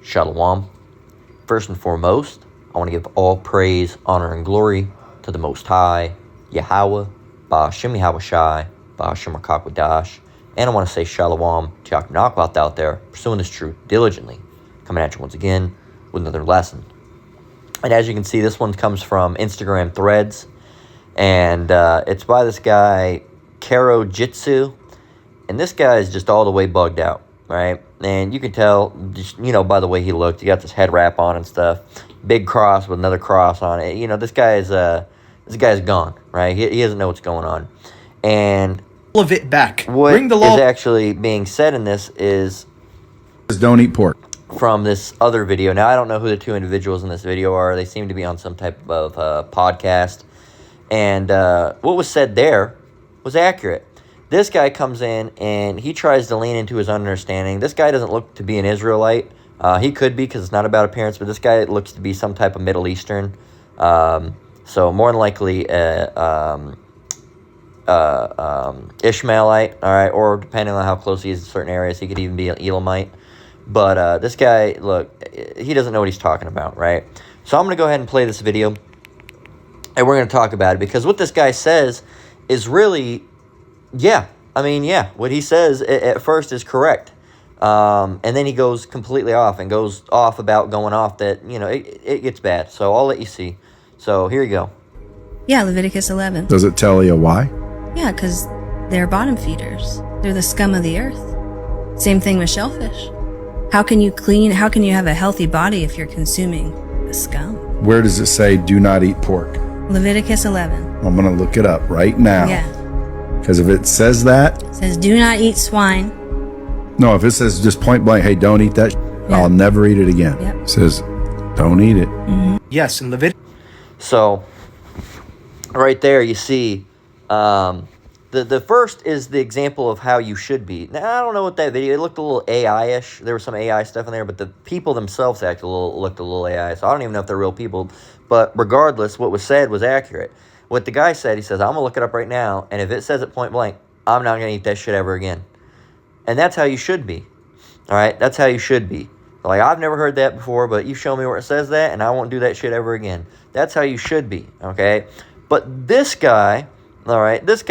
Shalom. First and foremost, I want to give all praise, honor, and glory to the Most High, Yahweh, Ba'ashem Yahawashi, Ba'ashem Rakakwadash, and I want to say Shalom to Yaakov Nakloth out there, pursuing this truth diligently, coming at you once again with another lesson. And as you can see, this one comes from Instagram Threads, and it's by this guy, Karo Jitsu, and this guy is just all the way bugged out, right? And you can tell, just, by the way he looked. He got this head wrap on and stuff. Big cross with another cross on it. This guy's gone, right? He doesn't know what's going on. And all of it back. What Bring the law. Is actually being said in this is don't eat pork. From this other video. Now, I don't know who the two individuals in this video are. They seem to be on some type of podcast. And what was said there was accurate. This guy comes in and he tries to lean into his understanding. This guy doesn't look to be an Israelite. He could be because it's not about appearance, but this guy looks to be some type of Middle Eastern. So more than likely Ishmaelite, all right, or depending on how close he is to certain areas, he could even be an Elamite. But this guy, look, he doesn't know what he's talking about, right? So I'm going to go ahead and play this video, and we're going to talk about it, because what this guy says is really... what he says at first is correct. And then he goes completely off and goes off about going off that, it gets bad. So I'll let you see. So here you go. Yeah, Leviticus 11. Does it tell you why? Yeah, because they're bottom feeders. They're the scum of the earth. Same thing with shellfish. How can you have a healthy body if you're consuming the scum? Where does it say do not eat pork? Leviticus 11. I'm going to look it up right now. Yeah. Because if it says that... It says, do not eat swine. No, if it says just point blank, hey, don't eat that, I'll never eat it again. Yep. It says, don't eat it. Mm-hmm. Yes, in Leviticus... So, right there you see, the first is the example of how you should be. Now, I don't know what that video... It looked a little AI-ish. There was some AI stuff in there, but the people themselves looked a little AI, so I don't even know if they're real people. But regardless, what was said was accurate. What the guy said, he says, I'm going to look it up right now, and if it says it point blank, I'm not going to eat that shit ever again. And that's how you should be. All right? That's how you should be. Like, I've never heard that before, but you show me where it says that, and I won't do that shit ever again. That's how you should be, okay? But this guy, all right, and this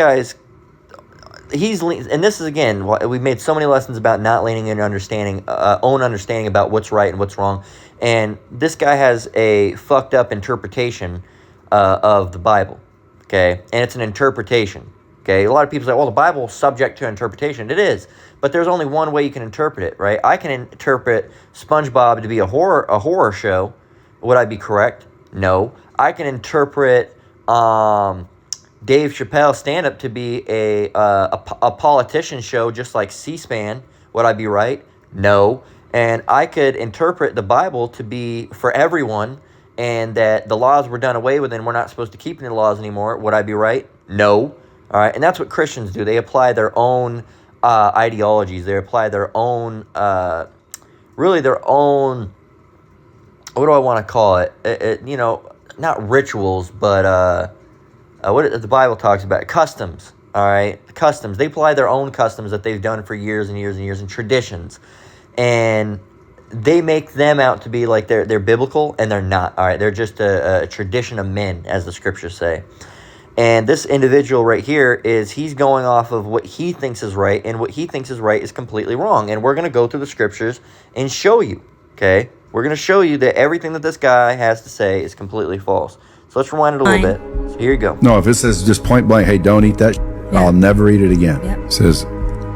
is, again, we've made so many lessons about not leaning in understanding, own understanding about what's right and what's wrong. And this guy has a fucked up interpretation of the Bible. Okay, and it's an interpretation. Okay, a lot of people say, well, the Bible is subject to interpretation. It is, but there's only one way you can interpret it, right? I can interpret SpongeBob to be a horror show. Would I be correct? No. I can interpret Dave Chappelle stand-up to be a politician show, just like C-SPAN. Would I be right? No. And I could interpret the Bible to be for everyone, and that the laws were done away with and we're not supposed to keep any laws anymore. Would I be right? No. All right, and that's what Christians do. They apply their own ideologies. They apply their own, their own, what do I want to call it? Not rituals, but what the Bible talks about, customs. All right, customs. They apply their own customs that they've done for years and years and years, and traditions. And they make them out to be like they're biblical, and they're not. All right, they're just a tradition of men, as the scriptures say. And this individual right here he's going off of what he thinks is right, and what he thinks is right is completely wrong. And we're going to go through the scriptures and show you, okay? We're going to show you that everything that this guy has to say is completely false. So let's rewind it a little bit. So here you go. No, if it says just point blank, hey, don't eat that, I'll never eat it again. Yep. It says,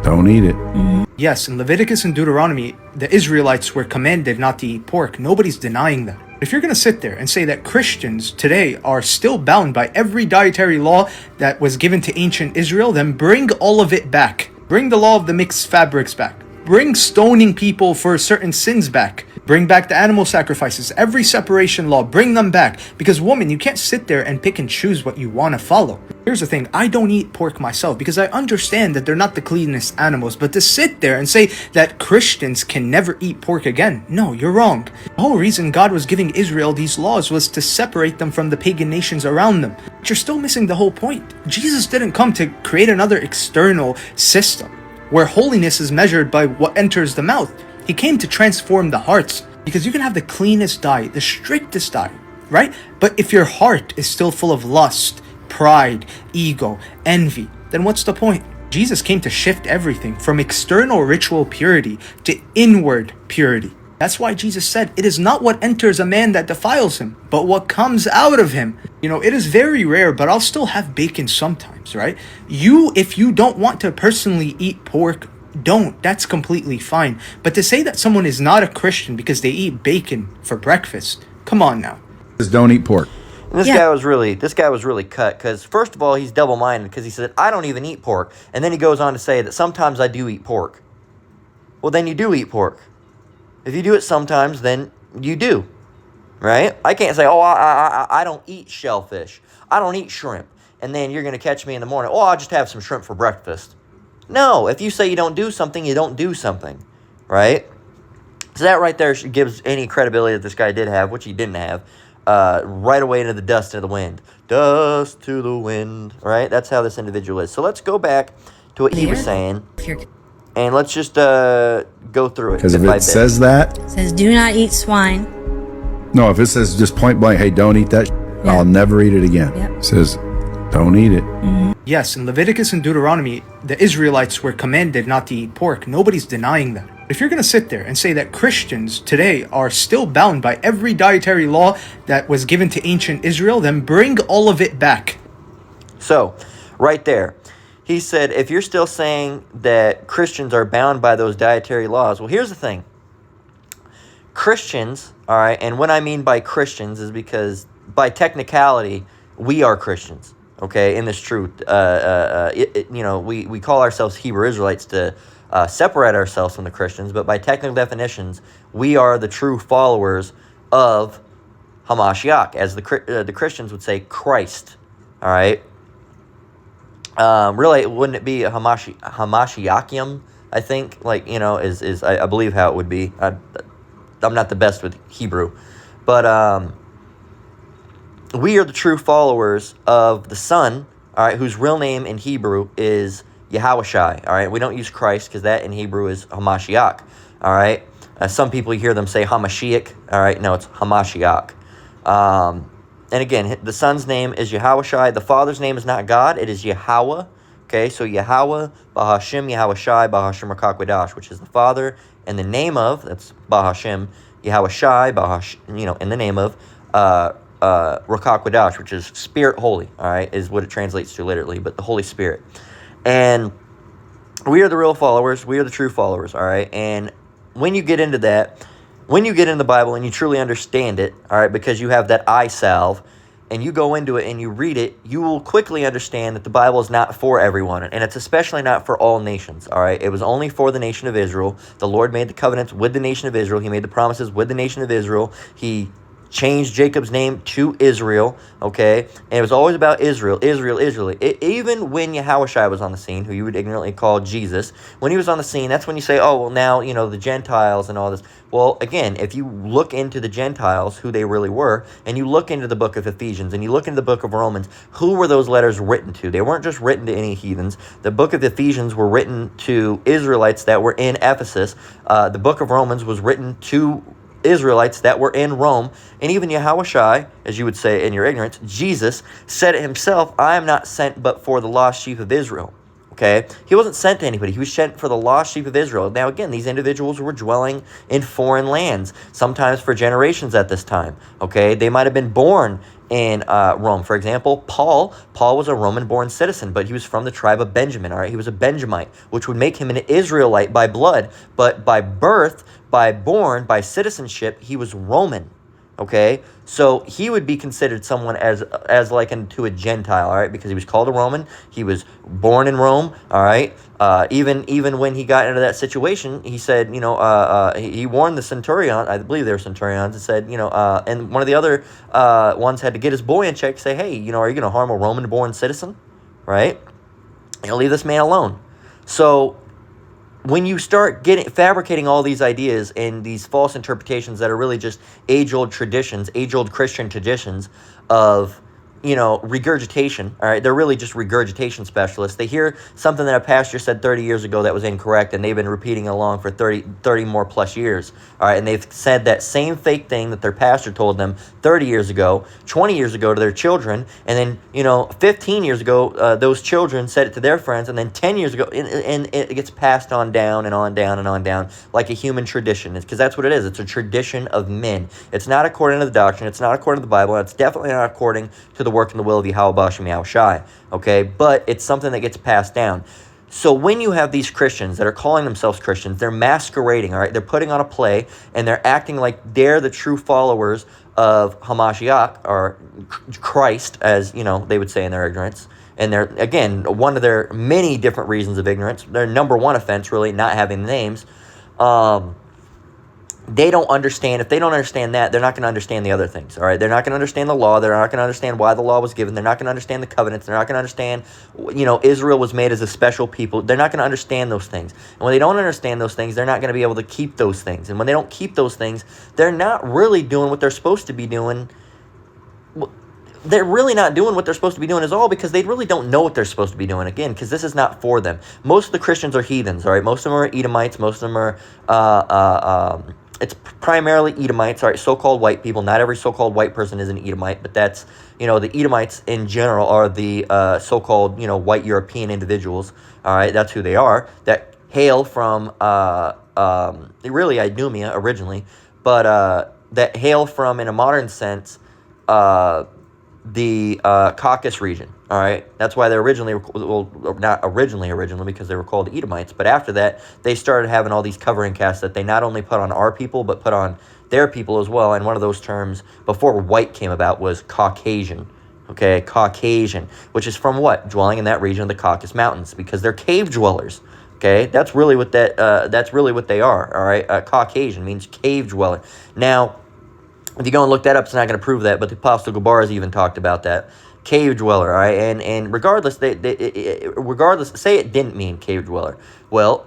don't eat it. Mm-hmm. Yes, in Leviticus and Deuteronomy, the Israelites were commanded not to eat pork. Nobody's denying that. If you're going to sit there and say that Christians today are still bound by every dietary law that was given to ancient Israel, then bring all of it back. Bring the law of the mixed fabrics back. Bring stoning people for certain sins back. Bring back the animal sacrifices, every separation law, bring them back. Because woman, you can't sit there and pick and choose what you want to follow. Here's the thing, I don't eat pork myself because I understand that they're not the cleanest animals. But to sit there and say that Christians can never eat pork again, no, you're wrong. The whole reason God was giving Israel these laws was to separate them from the pagan nations around them. But you're still missing the whole point. Jesus didn't come to create another external system where holiness is measured by what enters the mouth. He came to transform the hearts. Because you can have the cleanest diet, the strictest diet, right? But if your heart is still full of lust, pride, ego, envy, then what's the point? Jesus came to shift everything from external ritual purity to inward purity. That's why Jesus said, it is not what enters a man that defiles him, but what comes out of him. You know, it is very rare, but I'll still have bacon sometimes, right? If you don't want to personally eat pork, don't. That's completely fine. But to say that someone is not a Christian because they eat bacon for breakfast, come on now. Just don't eat pork. And this Yeah. guy was really cut because first of all he's double-minded because he said I don't even eat pork, and then he goes on to say that sometimes I do eat pork. Well, then you do eat pork. If you do it sometimes, then you do, right? I can't say I don't eat shellfish, I don't eat shrimp, and then you're gonna catch me in the morning. Oh, I'll just have some shrimp for breakfast. No, if you say you don't do something, you don't do something, right? So that right there gives any credibility that this guy did have, which he didn't have. Right away into the dust to the wind. Dust to the wind, right? That's how this individual is. So let's go back to what he was saying, If you're, and let's just go through it. Because if bit by it bit. says that, it says, do not eat swine. no, if it says just point blank, hey, don't eat that, Yeah. I'll never eat it again. Yep. It says, don't eat it. Yes, in Leviticus and Deuteronomy, the Israelites were commanded not to eat pork. Nobody's denying that. If you're going to sit there and say that Christians today are still bound by every dietary law that was given to ancient Israel, then bring all of it back. So, right there, he said, if you're still saying that Christians are bound by those dietary laws, well, here's the thing. Christians, all right, and what I mean by Christians is because by technicality, we are Christians, okay, in this truth. We call ourselves Hebrew Israelites to separate ourselves from the Christians, but by technical definitions, we are the true followers of Hamashiach, as the Christians would say, Christ, all right? Really, wouldn't it be a Hamashiachim, I think, is I believe how it would be. I'm not the best with Hebrew, but we are the true followers of the Son, all right, whose real name in Hebrew is Yahushai, all right? We don't use Christ because that in Hebrew is Hamashiach, all right? Some people hear them say Hamashiach, all right? No, it's Hamashiach. And again, the Son's name is Yahushai. The Father's name is not God, it is Yahweh, okay? So Yahweh, Bahashim, Yahushai, Bahashim Rakakwadash, which is the Father, and the name of, that's Bahashim, Yahushai, in the name of Rakakwadash, which is Spirit Holy, all right, is what it translates to literally, but the Holy Spirit. And we are the real followers. We are the true followers, all right? And when you get into that, when you get into the Bible and you truly understand it, all right, because you have that eye salve, and you go into it and you read it, you will quickly understand that the Bible is not for everyone, and it's especially not for all nations, all right? It was only for the nation of Israel. The Lord made the covenants with the nation of Israel. He made the promises with the nation of Israel. He changed Jacob's name to Israel, okay? And it was always about Israel. Even when Yahushua was on the scene, who you would ignorantly call Jesus, when he was on the scene, that's when you say, oh, well, now, the Gentiles and all this. Well, again, if you look into the Gentiles, who they really were, and you look into the book of Ephesians, and you look into the book of Romans, who were those letters written to? They weren't just written to any heathens. The book of Ephesians were written to Israelites that were in Ephesus. The book of Romans was written to Israelites that were in Rome. And even Yahushua, as you would say in your ignorance, Jesus said it himself, I am not sent but for the lost sheep of Israel. Okay? He wasn't sent to anybody. He was sent for the lost sheep of Israel. Now, again, these individuals were dwelling in foreign lands, sometimes for generations at this time. Okay? They might have been born in Rome. For example, Paul was a Roman-born citizen, but he was from the tribe of Benjamin, all right? He was a Benjamite, which would make him an Israelite by blood, but by birth, by citizenship, he was Roman, okay? So he would be considered someone as likened to a Gentile, all right? Because he was called a Roman, he was born in Rome, all right? Even when he got into that situation, he said, he warned the centurion, I believe they were centurions, and said, and one of the other ones had to get his boy in check, say, hey, are you going to harm a Roman-born citizen, right? Leave this man alone. So when you start fabricating all these ideas and these false interpretations that are really just age-old traditions, age-old Christian traditions of regurgitation. All right, they're really just regurgitation specialists. They hear something that a pastor said 30 years ago that was incorrect, and they've been repeating along for 30 more plus years. All right, and they've said that same fake thing that their pastor told them 30 years ago, 20 years ago to their children, and then 15 years ago, those children said it to their friends, and then 10 years ago, and it gets passed on down and on down and on down like a human tradition. Because that's what it is. It's a tradition of men. It's not according to the doctrine. It's not according to the Bible. And it's definitely not according to the work and the will of Yahweh Bashem Yahushai. Okay, but it's something that gets passed down. So when you have these Christians that are calling themselves Christians, they're masquerading, all right? They're putting on a play, and they're acting like they're the true followers of Hamashiach, or Christ, as, they would say in their ignorance. And they're, again, one of their many different reasons of ignorance, their number one offense, really, not having the names. They don't understand. If they don't understand that, they're not going to understand the other things, all right? They're not going to understand the law. They're not going to understand why the law was given. They're not going to understand the covenants. They're not going to understand, Israel was made as a special people. They're not going to understand those things. And when they don't understand those things, they're not going to be able to keep those things. And when they don't keep those things, they're not really doing what they're supposed to be doing. They're really not doing what they're supposed to be doing is all because they really don't know what they're supposed to be doing, again, because this is not for them. Most of the Christians are heathens, all right? Most of them are Edomites. Most of them are... it's primarily Edomites, all right, so-called white people. Not every so-called white person is an Edomite, but that's, the Edomites in general are the so-called, white European individuals, all right, that's who they are, that hail from, really Idumea originally, but that hail from, in a modern sense, the Caucasus region, all right? That's why they're originally, well, not originally because they were called Edomites, but after that, they started having all these covering casts that they not only put on our people, but put on their people as well, and one of those terms, before white came about, was Caucasian, okay? Caucasian, which is from what? Dwelling in that region of the Caucasus Mountains, because they're cave dwellers, okay? That's really what that's really what they are, all right? Caucasian means cave dweller. Now, if you go and look that up, it's not going to prove that, but the Apostle Gabar's even talked about that. Cave dweller, all right? And regardless, regardless, say it didn't mean cave dweller. Well,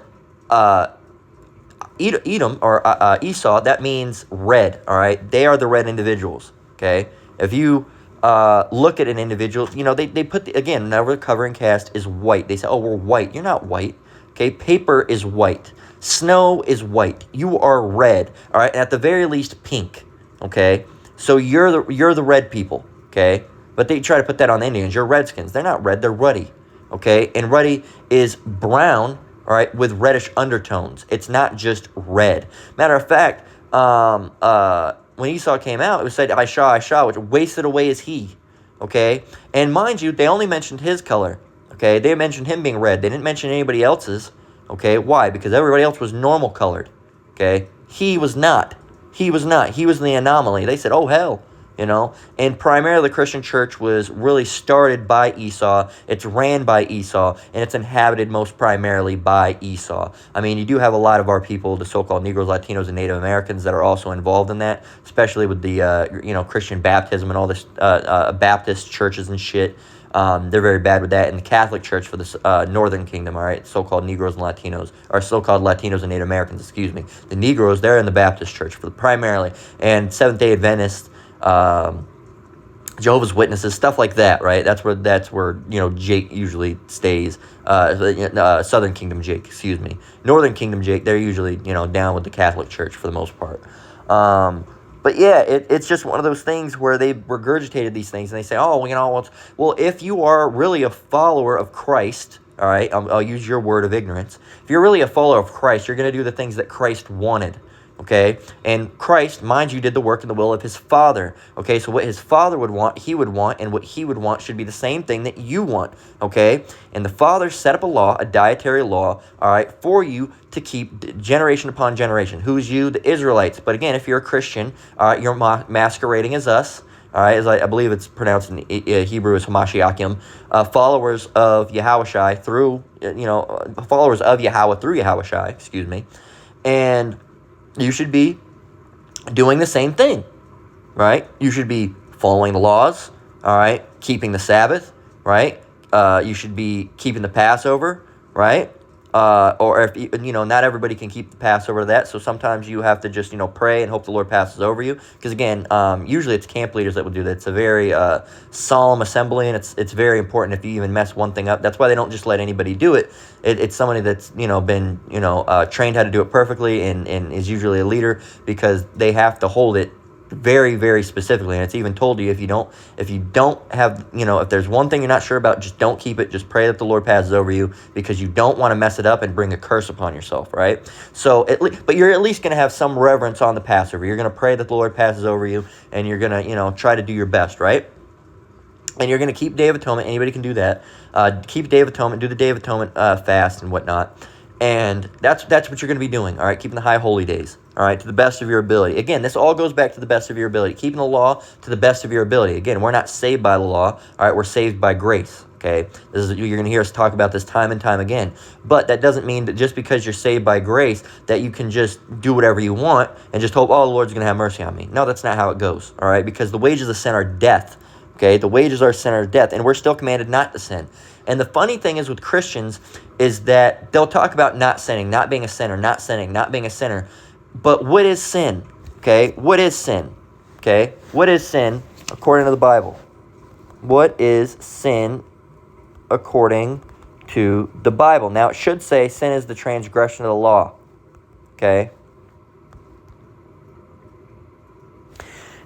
Edom, or Esau, that means red, all right? They are the red individuals, okay? If you look at an individual, they put, again, now the covering cast is white. They say, oh, we're white. You're not white, okay? Paper is white. Snow is white. You are red, all right? And at the very least, pink. Okay, so you're the red people, okay? But they try to put that on the Indians. You're Redskins. They're not red. They're ruddy, okay? And ruddy is brown, all right, with reddish undertones. It's not just red. Matter of fact, when Esau came out, it was said, Aisha, which wasted away is he, okay? And mind you, they only mentioned his color, okay? They mentioned him being red. They didn't mention anybody else's, okay? Why? Because everybody else was normal colored, okay? He was not. He was not. He was the anomaly. They said, oh, hell, And primarily the Christian church was really started by Esau. It's ran by Esau, and it's inhabited most primarily by Esau. I mean, you do have a lot of our people, the so-called Negroes, Latinos, and Native Americans that are also involved in that, especially with the, Christian baptism and all this Baptist churches and shit. They're very bad with that. And the Catholic Church for the Northern Kingdom, all right, so-called Negroes and Latinos, or so-called Latinos and Native Americans, excuse me. The Negroes, they're in the Baptist Church primarily, and Seventh-day Adventists, Jehovah's Witnesses, stuff like that, right? That's where Jake usually stays. Southern Kingdom Jake, excuse me. Northern Kingdom Jake, they're usually down with the Catholic Church for the most part. But yeah, it's just one of those things where they regurgitated these things and they say, oh, well, if you are really a follower of Christ, all right, I'll use your word of ignorance. If you're really a follower of Christ, you're going to do the things that Christ wanted, okay? And Christ, mind you, did the work and the will of his Father, okay? So what his Father would want, he would want, and what he would want should be the same thing that you want, okay? And the Father set up a law, a dietary law, all right, for you to keep generation upon generation. Who's you? The Israelites. But again, if you're a Christian, all right, you're masquerading as us, all right, as I believe it's pronounced in Hebrew as Hamashiachim, followers of Yahushai through, followers of Yahweh through Yahushai, excuse me, and you should be doing the same thing, right? You should be following the laws, all right, keeping the Sabbath, right? You should be keeping the Passover, right? or if not everybody can keep the Passover to that, so sometimes you have to just pray and hope the Lord passes over you. Because again, usually it's camp leaders that will do that. It's a very solemn assembly, and it's very important if you even mess one thing up. That's why they don't just let anybody do it. It's somebody that's been trained how to do it perfectly and is usually a leader, because they have to hold it very, very specifically. And it's even told you if you don't have, if there's one thing you're not sure about, just don't keep it. Just pray that the Lord passes over you, because you don't want to mess it up and bring a curse upon yourself, right? So but you're at least going to have some reverence on the Passover. You're going to pray that the Lord passes over you, and you're going to try to do your best, right? And you're going to keep Day of Atonement. Anybody can do that. Keep Day of Atonement, do the Day of Atonement fast and whatnot. And that's what you're going to be doing, all right? Keeping the high holy days, all right, to the best of your ability. Again, this all goes back to the best of your ability. Keeping the law to the best of your ability. Again, we're not saved by the law, all right? We're saved by grace, okay? You're going to hear us talk about this time and time again. But that doesn't mean that just because you're saved by grace that you can just do whatever you want and just hope, oh, the Lord's going to have mercy on me. No, that's not how it goes, all right? Because the wages of sin are death, okay? The wages of sin are death, and we're still commanded not to sin. And the funny thing is with Christians is that they'll talk about not sinning, not being a sinner, not sinning, not being a sinner. But what is sin? Okay? What is sin? Okay? What is sin according to the Bible? What is sin according to the Bible? Now, it should say sin is the transgression of the law. Okay?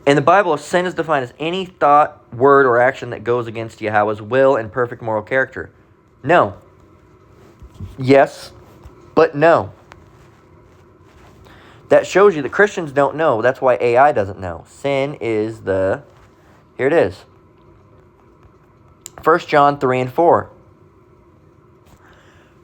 In the Bible, sin is defined as any thought, word, or action that goes against Yahweh's will and perfect moral character. No. Yes, but no. That shows you that Christians don't know. That's why AI doesn't know. Sin is here it is. 1 John 3 and 4.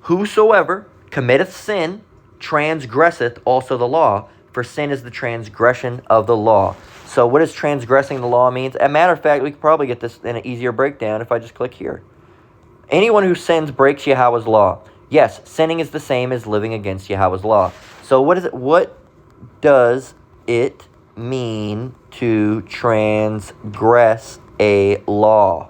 Whosoever committeth sin transgresseth also the law, for sin is the transgression of the law. So what does transgressing the law means? As a matter of fact, we could probably get this in an easier breakdown if I just click here. Anyone who sins breaks Yahweh's law. Yes, sinning is the same as living against Yahweh's law. So what does it mean to transgress a law?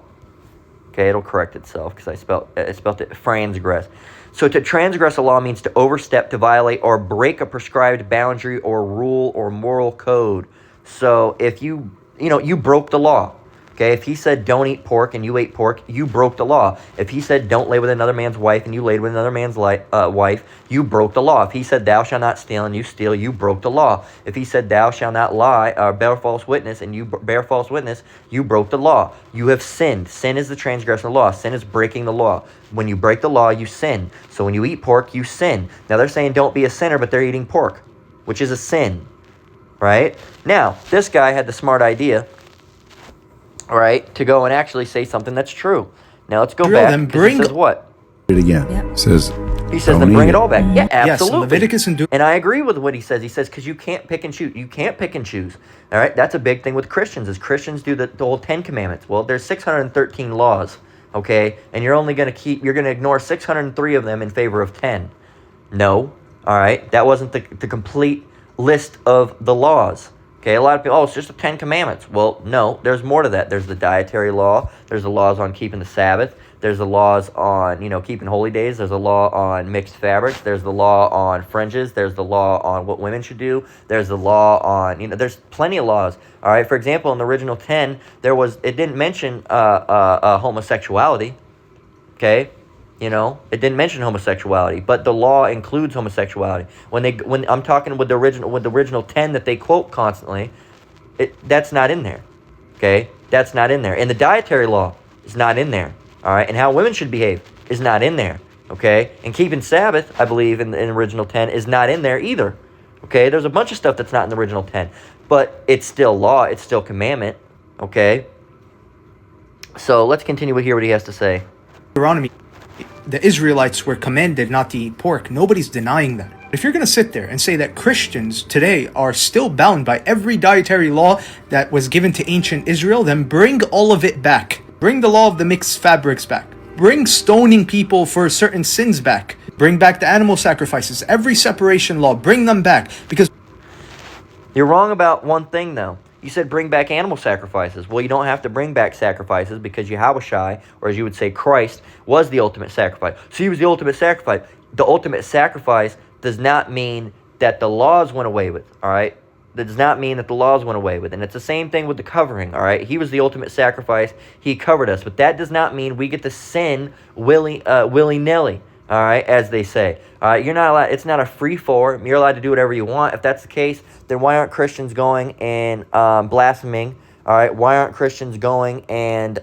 Okay, it'll correct itself because I spelled it transgress. So to transgress a law means to overstep, to violate, or break a prescribed boundary or rule or moral code. So if you broke the law. Okay, if he said don't eat pork and you ate pork, you broke the law. If he said don't lay with another man's wife and you laid with another man's wife, you broke the law. If he said thou shalt not steal and you steal, you broke the law. If he said thou shalt not lie or bear false witness and you bear false witness, you broke the law. You have sinned. Sin is the transgression of the law. Sin is breaking the law. When you break the law, you sin. So when you eat pork, you sin. Now they're saying don't be a sinner, but they're eating pork, which is a sin, right? Now, this guy had the smart idea, right, to go and actually say something that's true. Now let's go back. He says what? It again. Yep. Says He says then bring it all back. Yeah, absolutely. Yes, Leviticus and And I agree with what he says. He says because you can't pick and choose. You can't pick and choose. All right, that's a big thing with Christians. Is Christians do the whole 10 Commandments. Well, there's 613 laws. Okay, and you're going to ignore 603 of them in favor of 10. No. All right, that wasn't the complete list of the laws. Okay, a lot of people, it's just the 10 Commandments. Well, no, there's more to that. There's the dietary law. There's the laws on keeping the Sabbath. There's the laws on, keeping holy days. There's a law on mixed fabrics. There's the law on fringes. There's the law on what women should do. There's the law on, there's plenty of laws. All right, for example, in the original 10, it didn't mention homosexuality. Okay? It didn't mention homosexuality, but the law includes homosexuality. When I'm talking with the original 10 that they quote constantly, that's not in there. Okay? That's not in there. And the dietary law is not in there. All right? And how women should behave is not in there. Okay? And keeping Sabbath, I believe, in the original 10 is not in there either. Okay? There's a bunch of stuff that's not in the original 10. But it's still law. It's still commandment. Okay? So let's continue to hear what he has to say. Deuteronomy, the Israelites were commanded not to eat pork. Nobody's denying that. If you're going to sit there and say that Christians today are still bound by every dietary law that was given to ancient Israel, then bring all of it back. Bring the law of the mixed fabrics back. Bring stoning people for certain sins back. Bring back the animal sacrifices. Every separation law, bring them back. Because you're wrong about one thing, though. You said bring back animal sacrifices. Well, you don't have to bring back sacrifices because Yahushua, or as you would say, Christ, was the ultimate sacrifice. So he was the ultimate sacrifice. The ultimate sacrifice does not mean that the laws went away with, all right? That does not mean that the laws went away with. And it's the same thing with the covering, all right? He was the ultimate sacrifice. He covered us. But that does not mean we get to sin willy-nilly, all right, as they say. All right, you're not allowed, it's not a free-for. You're allowed to do whatever you want. If that's the case, then why aren't Christians going and blaspheming? All right, why aren't Christians going and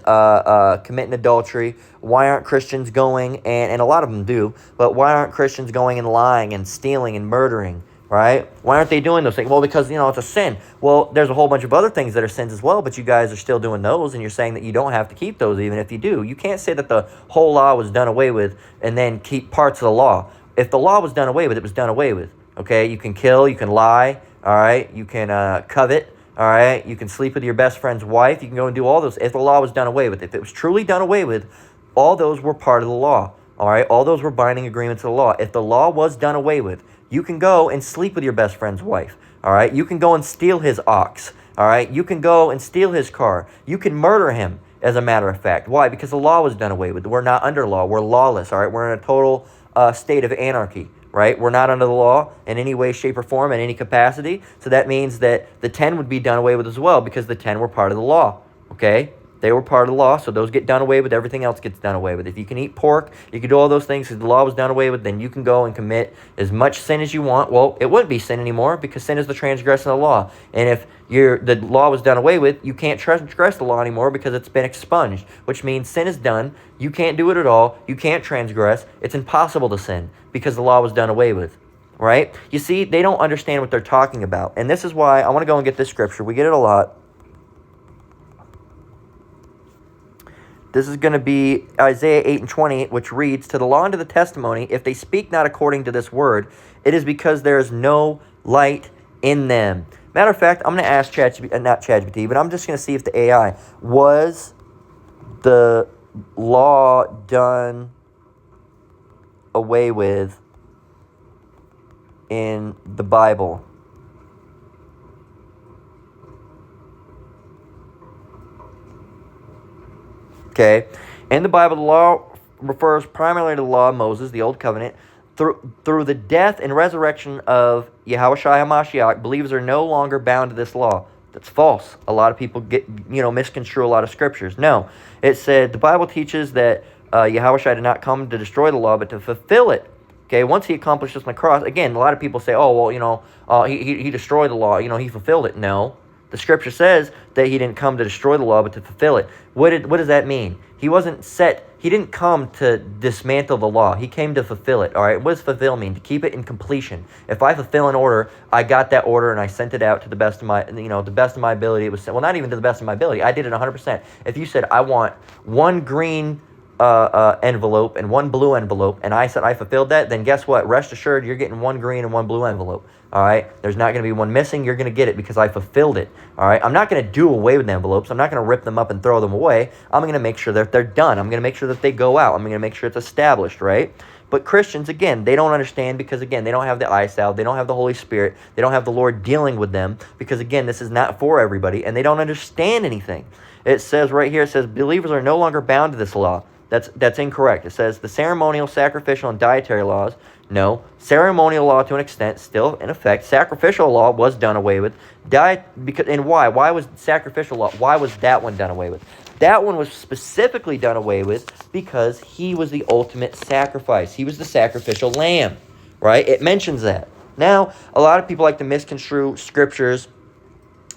committing adultery? Why aren't Christians going, and a lot of them do, but why aren't Christians going and lying and stealing and murdering? Right? Why aren't they doing those things? Well, because, it's a sin. Well, there's a whole bunch of other things that are sins as well, but you guys are still doing those, and you're saying that you don't have to keep those even if you do. You can't say that the whole law was done away with and then keep parts of the law. If the law was done away with, it was done away with. Okay? You can kill, you can lie, all right? You can covet, all right? You can sleep with your best friend's wife. You can go and do all those. If the law was done away with, if it was truly done away with, all those were part of the law, all right? All those were binding agreements of the law. If the law was done away with, you can go and sleep with your best friend's wife, all right? You can go and steal his ox, all right? You can go and steal his car. You can murder him, as a matter of fact. Why? Because the law was done away with. We're not under law. We're lawless, all right? We're in a total state of anarchy, right? We're not under the law in any way, shape, or form, in any capacity. So that means that the 10 would be done away with as well because the 10 were part of the law, okay? They were part of the law, so those get done away with. Everything else gets done away with. If you can eat pork, you can do all those things because the law was done away with, then you can go and commit as much sin as you want. Well, it wouldn't be sin anymore because sin is the transgression of the law. And if the law was done away with, you can't transgress the law anymore because it's been expunged, which means sin is done. You can't do it at all. You can't transgress. It's impossible to sin because the law was done away with, right? You see, they don't understand what they're talking about. And this is why I want to go and get this scripture. We get it a lot. This is going to be Isaiah 8:20, which reads, "To the law and to the testimony, if they speak not according to this word, it is because there is no light in them." Matter of fact, I'm going to ask not ChatGPT, but I'm just going to see if the AI, was the law done away with in the Bible? Okay, in the Bible, the law refers primarily to the law of Moses, the Old Covenant. Through the death and resurrection of Yahushua HaMashiach, believers are no longer bound to this law. That's false. A lot of people misconstrue a lot of scriptures. No, it said the Bible teaches that Yahushua did not come to destroy the law, but to fulfill it. Okay, once he accomplished this on the cross, again, a lot of people say, oh, well, he destroyed the law. He fulfilled it. No. The scripture says that he didn't come to destroy the law, but to fulfill it. What does that mean? He didn't come to dismantle the law. He came to fulfill it, all right? What does fulfill mean? To keep it in completion. If I fulfill an order, I got that order and I sent it out to the best of my, the best of my ability. It was, well, not even to the best of my ability. I did it 100%. If you said, I want one green envelope and one blue envelope, and I said I fulfilled that, then guess what? Rest assured, you're getting one green and one blue envelope. All right, there's not going to be one missing. You're going to get it because I fulfilled it. All right, I'm not going to do away with the envelopes. I'm not going to rip them up and throw them away. I'm going to make sure that they're done. I'm going to make sure that they go out. I'm going to make sure it's established, right? But Christians, again, they don't understand because, again, they don't have the eye salve. They don't have the Holy Spirit. They don't have the Lord dealing with them because, again, this is not for everybody, and they don't understand anything. It says right here, it says, believers are no longer bound to this law. That's incorrect. It says the ceremonial, sacrificial, and dietary laws. No. Ceremonial law to an extent still in effect. Sacrificial law was done away with. Why? Why was sacrificial law? Why was that one done away with? That one was specifically done away with because he was the ultimate sacrifice. He was the sacrificial lamb, right? It mentions that. Now, a lot of people like to misconstrue scriptures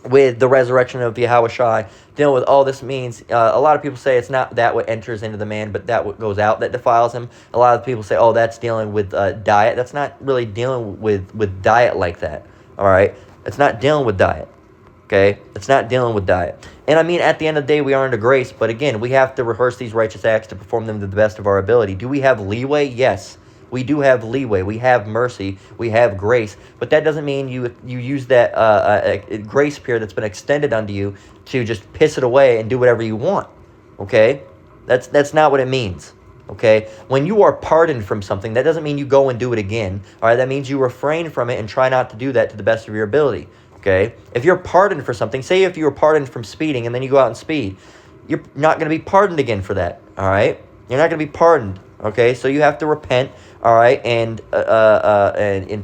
with the resurrection of Yahushua, dealing with all this means. A lot of people say it's not that what enters into the man, but that what goes out that defiles him. A lot of people say, oh, that's dealing with diet. That's not really dealing with diet like that, all right? It's not dealing with diet, okay? It's not dealing with diet. And I mean, at the end of the day, we are under grace, but again, we have to rehearse these righteous acts to perform them to the best of our ability. Do we have leeway? Yes. We do have leeway. We have mercy. We have grace. But that doesn't mean you use that grace period that's been extended unto you to just piss it away and do whatever you want. Okay? That's not what it means. Okay? When you are pardoned from something, that doesn't mean you go and do it again. All right? That means you refrain from it and try not to do that to the best of your ability. Okay? If you're pardoned for something, say if you were pardoned from speeding and then you go out and speed, you're not going to be pardoned again for that. All right? You're not going to be pardoned. Okay? So you have to repent. All right? And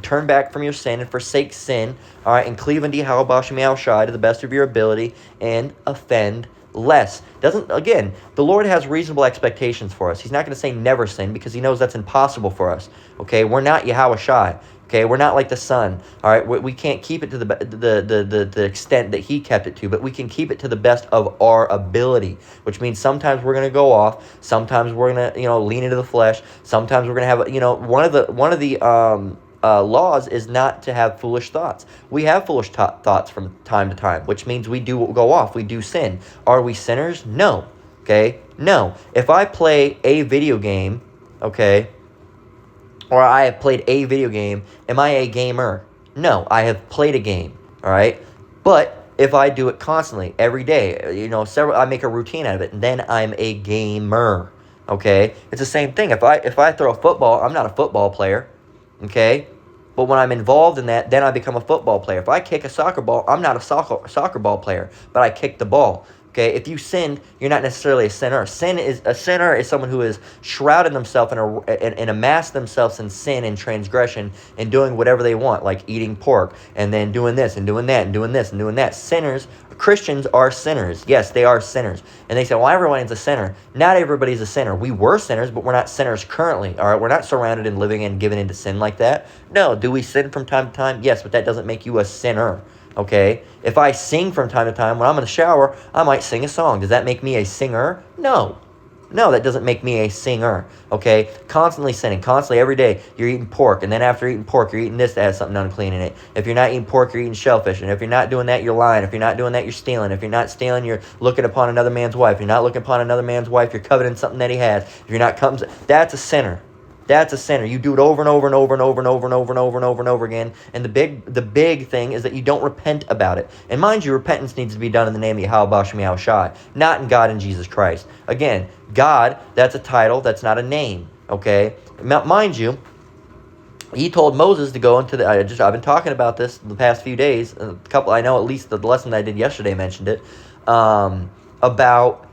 turn back from your sin and forsake sin. All right? And cleave unto Yahweh Bashem Yahushai to the best of your ability and offend less. Again, the Lord has reasonable expectations for us. He's not going to say never sin because he knows that's impossible for us. Okay? We're not Yahweh Shai. Okay, we're not like the sun. All right, we can't keep it to the extent that he kept it to, but we can keep it to the best of our ability. Which means sometimes we're gonna go off, sometimes we're gonna lean into the flesh, sometimes we're gonna have one of the laws is not to have foolish thoughts. We have foolish thoughts from time to time, which means we do go off, we do sin. Are we sinners? No. Okay, no. If I play a video game, okay, or I have played a video game, am I a gamer? No, I have played a game, all right? But if I do it constantly, every day, I make a routine out of it, then I'm a gamer, okay? It's the same thing. If I throw a football, I'm not a football player, okay? But when I'm involved in that, then I become a football player. If I kick a soccer ball, I'm not a soccer ball player, but I kick the ball. Okay, if you sinned, you're not necessarily a sinner. A sinner is someone who has shrouded themselves and amassed themselves in sin and transgression and doing whatever they want, like eating pork and then doing this and doing that and doing this and doing that. Christians are sinners. Yes, they are sinners. And they say, well, everyone's a sinner. Not everybody's a sinner. We were sinners, but we're not sinners currently. All right, we're not surrounded and living and given into sin like that. No, do we sin from time to time? Yes, but that doesn't make you a sinner. Okay, if I sing from time to time, when I'm in the shower, I might sing a song. Does that make me a singer? No, that doesn't make me a singer. Okay, constantly sinning, constantly every day, you're eating pork, and then after eating pork, you're eating this that has something unclean in it. If you're not eating pork, you're eating shellfish, and if you're not doing that, you're lying. If you're not doing that, you're stealing. If you're not stealing, you're looking upon another man's wife. If you're not looking upon another man's wife, you're coveting something that he has. If you're not that's a sinner. That's a sinner. You do it over and over and over and over and over and over and over and over and over again. And the big thing is that you don't repent about it. And mind you, repentance needs to be done in the name of Yahweh Bashem Yahushai, not in God and Jesus Christ. Again, God, that's a title, that's not a name. Okay? Mind you, he told Moses to go into I've been talking about this the past few days. I know at least the lesson that I did yesterday mentioned it. About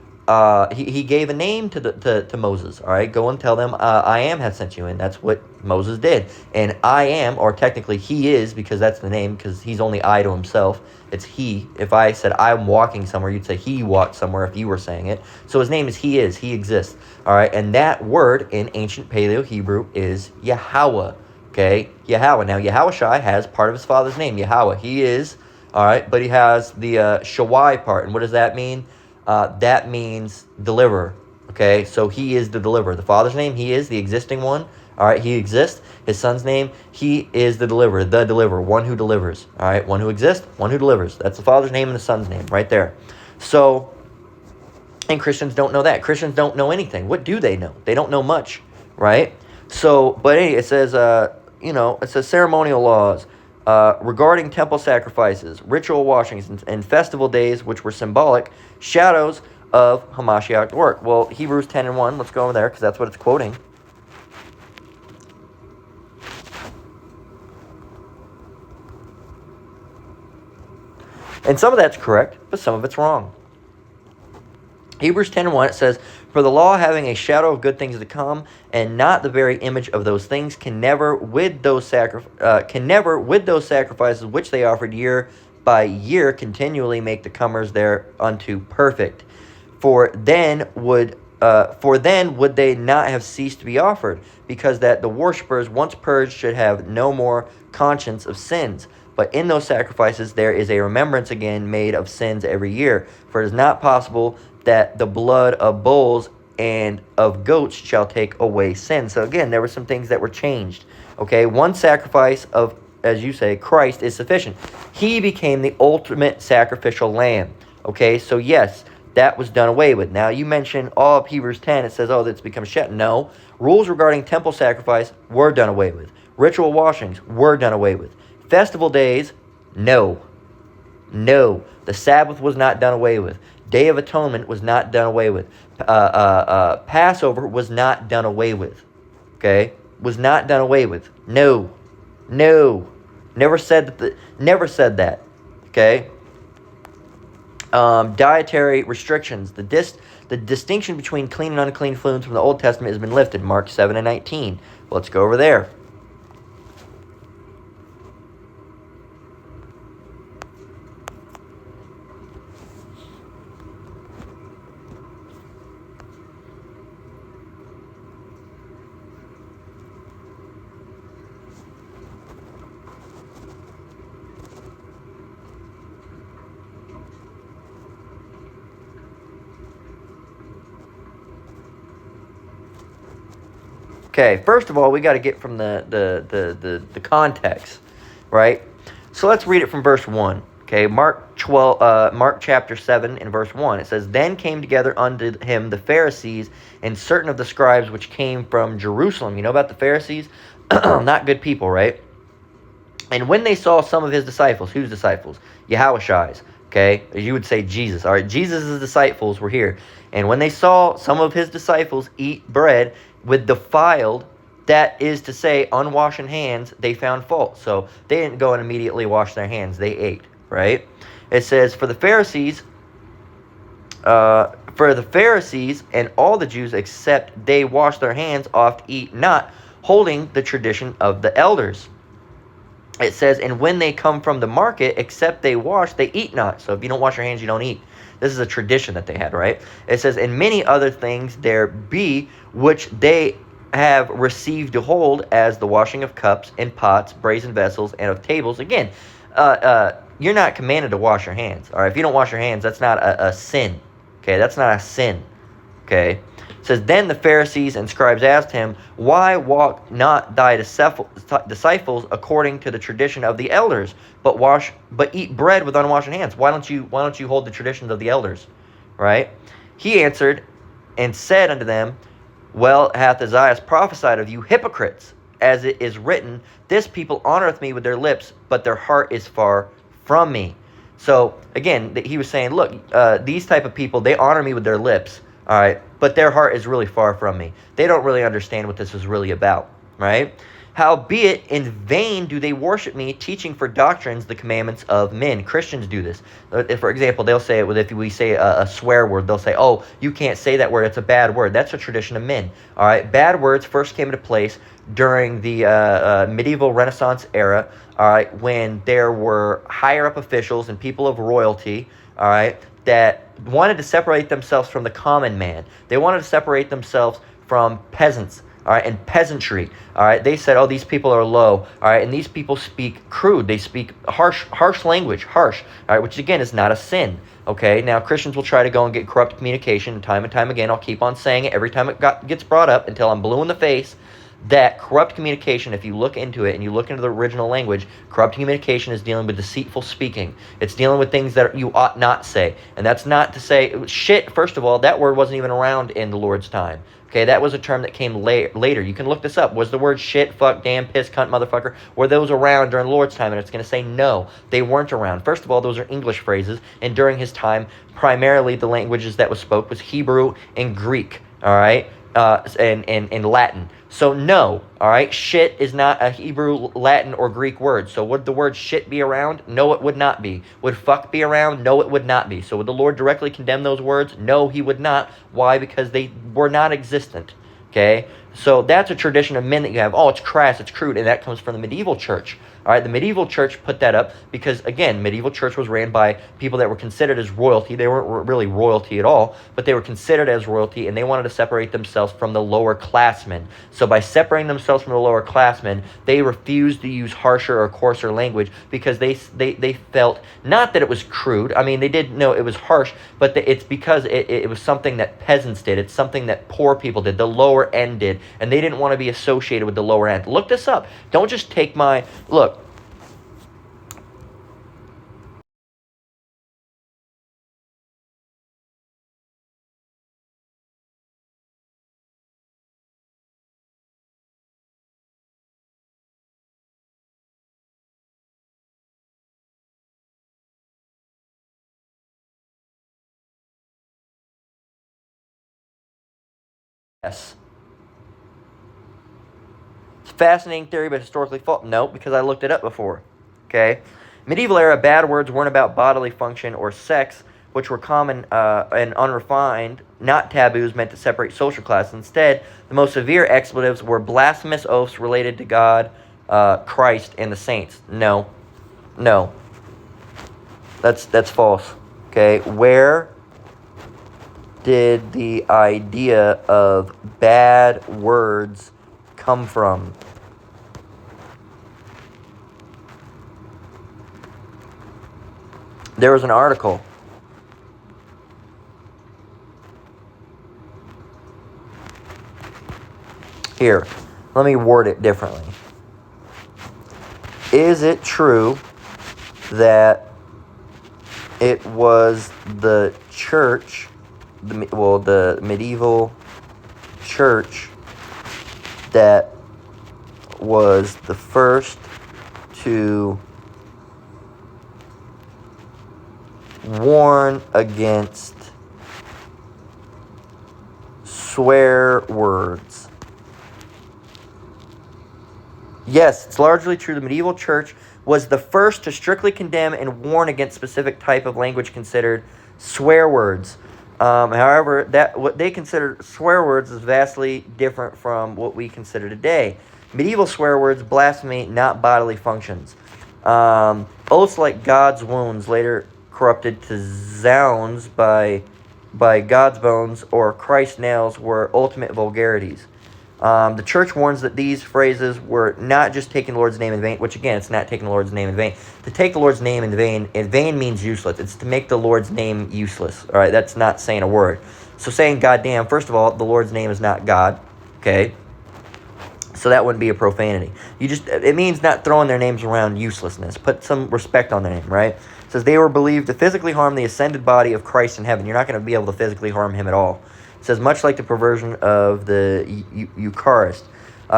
he gave a name to Moses. All right, go and tell them I am has sent you in. That's what Moses did. And I am, or technically he is, because that's the name, because he's only I to himself. It's he. If I said I'm walking somewhere, you'd say he walked somewhere if you were saying it. So his name is he is. He exists. All right, and that word in ancient Paleo Hebrew is Yahweh. Okay, Yahweh. Now Yahushai has part of his father's name, Yahweh. He is. All right, but he has the Shawai part. And what does that mean? That means deliverer. Okay, so he is the deliverer. The Father's name, he is the existing one. All right, he exists. His Son's name, he is the deliverer, one who delivers. All right, one who exists, one who delivers. That's the Father's name and the Son's name right there. So, and Christians don't know that. Christians don't know anything. What do they know? They don't know much, right? So, but anyway, it says, it says ceremonial laws. Regarding temple sacrifices, ritual washings, and festival days, which were symbolic shadows of Hamashiach's work. Well, Hebrews 10:1, let's go over there, because that's what it's quoting. And some of that's correct, but some of it's wrong. Hebrews 10:1, it says, for the law, having a shadow of good things to come, and not the very image of those things, can never with those sacrifices which they offered year by year continually make the comers thereunto perfect. For then would they not have ceased to be offered, because that the worshippers once purged should have no more conscience of sins. But in those sacrifices there is a remembrance again made of sins every year. For it is not possible that the blood of bulls and of goats shall take away sin. So again, there were some things that were changed. Okay, one sacrifice of, as you say, Christ is sufficient. He became the ultimate sacrificial lamb. Okay, so yes, that was done away with. Now, you mentioned all of Hebrews 10, it says, that's become shed. No, rules regarding temple sacrifice were done away with. Ritual washings were done away with. Festival days, no. The Sabbath was not done away with. Day of Atonement was not done away with. Passover was not done away with. Okay? Was not done away with. No. Never said that. Okay. Dietary restrictions. The distinction between clean and unclean foods from the Old Testament has been lifted. Mark 7 and 19. Let's go over there. Okay, first of all, we got to get from the context, right? So let's read it from verse 1. Okay, Mark chapter 7 and verse 1. It says, Then came together unto him the Pharisees and certain of the scribes which came from Jerusalem. You know about the Pharisees? Not good people, right? And when they saw some of his disciples, whose disciples? Yahushai's. Okay, you would say Jesus. All right, Jesus' disciples were here. And when they saw some of his disciples eat bread with defiled, that is to say, unwashed hands, they found fault. So they didn't go and immediately wash their hands. They ate, right? It says, for the Pharisees and all the Jews, except they wash their hands, oft eat not, holding the tradition of the elders. It says, and when they come from the market, except they wash, they eat not. So if you don't wash your hands, you don't eat. This is a tradition that they had, right? It says, and many other things there be, which they have received to hold, as the washing of cups and pots, brazen vessels, and of tables. Again, you're not commanded to wash your hands. All right, if you don't wash your hands, that's not a sin. Okay, that's not a sin. Okay. It says, then the Pharisees and scribes asked him, why walk not thy disciples according to the tradition of the elders, but eat bread with unwashed hands? Why don't you hold the traditions of the elders? Right? He answered and said unto them, well hath Isaiah prophesied of you hypocrites, as it is written, this people honoreth me with their lips, but their heart is far from me. So again, he was saying, look, these type of people, they honor me with their lips, all right, but their heart is really far from me. They don't really understand what this is really about, right? Howbeit in vain do they worship me, teaching for doctrines the commandments of men. Christians do this. For example, they'll say it with, if we say a swear word, they'll say, oh, you can't say that word, it's a bad word. That's a tradition of men. All right, bad words first came into place during the medieval Renaissance era, all right, when there were higher up officials and people of royalty, all right, that wanted to separate themselves from the common man. They wanted to separate themselves from peasants, all right, and peasantry, all right. They said, oh, these people are low, all right, and these people speak crude. They speak harsh language, all right, which again is not a sin, okay. Now, Christians will try to go and get corrupt communication time and time again. I'll keep on saying it every time it gets brought up until I'm blue in the face. That corrupt communication, if you look into it and you look into the original language, corrupt communication is dealing with deceitful speaking. It's dealing with things that you ought not say. And that's not to say, shit, first of all, that word wasn't even around in the Lord's time. Okay, that was a term that came later. You can look this up. Was the word shit, fuck, damn, piss, cunt, motherfucker, were those around during the Lord's time? And it's going to say no, they weren't around. First of all, those are English phrases. And during his time, primarily the languages that was spoke was Hebrew and Greek, all right, and Latin. So no, all right, shit is not a Hebrew, Latin, or Greek word. So would the word shit be around? No, it would not be. Would fuck be around? No, it would not be. So would the Lord directly condemn those words? No, he would not. Why? Because they were not existent, okay? So that's a tradition of men that you have. Oh, it's crass, it's crude, and that comes from the medieval church. All right, the medieval church put that up because, again, medieval church was ran by people that were considered as royalty. They weren't really royalty at all, but they were considered as royalty, and they wanted to separate themselves from the lower classmen. So by separating themselves from the lower classmen, they refused to use harsher or coarser language because they felt, not that it was crude. I mean, they did know it was harsh, but it's because it was something that peasants did. It's something that poor people did, the lower end did, and they didn't want to be associated with the lower end. Look this up. Don't just take my... Look, yes. It's a fascinating theory, but historically false. No, because I looked it up before. Okay? Medieval era bad words weren't about bodily function or sex, which were common and unrefined, not taboos meant to separate social class. Instead, the most severe expletives were blasphemous oaths related to God, Christ, and the saints. No. That's false. Okay, where did the idea of bad words come from? There was an article. Here, let me word it differently. Is it true that it was the church, the medieval church, that was the first to warn against swear words? Yes, it's largely true. The medieval church was the first to strictly condemn and warn against specific type of language considered swear words. However, that what they considered swear words is vastly different from what we consider today. Medieval swear words, blasphemy, not bodily functions. Oaths like God's wounds, later corrupted to zounds by God's bones or Christ's nails, were ultimate vulgarities. The church warns that these phrases were not just taking the Lord's name in vain, which again, it's not taking the Lord's name in vain. To take the Lord's name in vain means useless. It's to make the Lord's name useless. All right, that's not saying a word. So saying goddamn, first of all, the Lord's name is not God. Okay, so that wouldn't be a profanity. It means not throwing their names around uselessness. Put some respect on their name, right? It says they were believed to physically harm the ascended body of Christ in heaven. You're not going to be able to physically harm him at all. It says, much like the perversion of the Eucharist.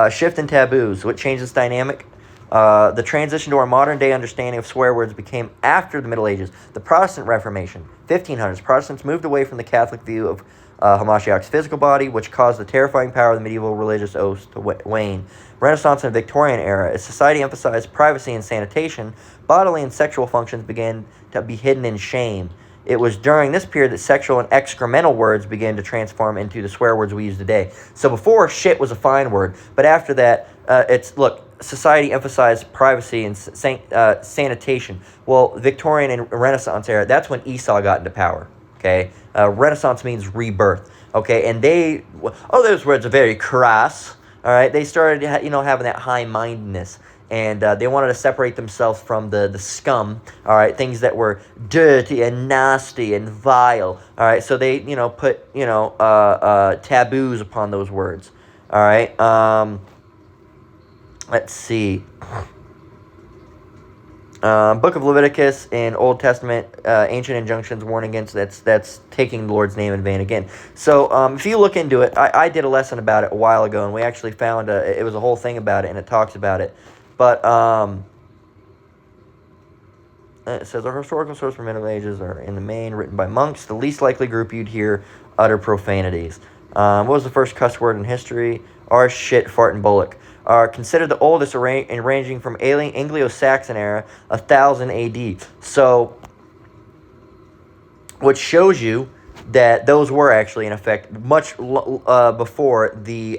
Shift in taboos. What changed this dynamic? The transition to our modern day understanding of swear words became after the Middle Ages. The Protestant Reformation, 1500s. Protestants moved away from the Catholic view of Hamashiach's physical body, which caused the terrifying power of the medieval religious oaths to wane. Renaissance and Victorian era. As society emphasized privacy and sanitation, bodily and sexual functions began to be hidden in shame. It was during this period that sexual and excremental words began to transform into the swear words we use today. So before, shit was a fine word, but after that, society emphasized privacy and sanitation. Well, Victorian and Renaissance era, that's when Esau got into power, okay? Renaissance means rebirth, okay? And those words are very crass, all right? They started, having that high-mindedness. And they wanted to separate themselves from the scum, all right, things that were dirty and nasty and vile, all right. So they, put, taboos upon those words, all right. Let's see. Book of Leviticus and Old Testament, ancient injunctions warn against that's taking the Lord's name in vain again. So if you look into it, I did a lesson about it a while ago, and we actually found it was a whole thing about it, and it talks about it. But it says, our historical source for Middle Ages are in the main written by monks, the least likely group you'd hear utter profanities. What was the first cuss word in history? Arse, shit, fart, and bullock. Are considered the oldest, ranging from Anglo-Saxon era, 1000 AD. So, which shows you that those were actually in effect much before the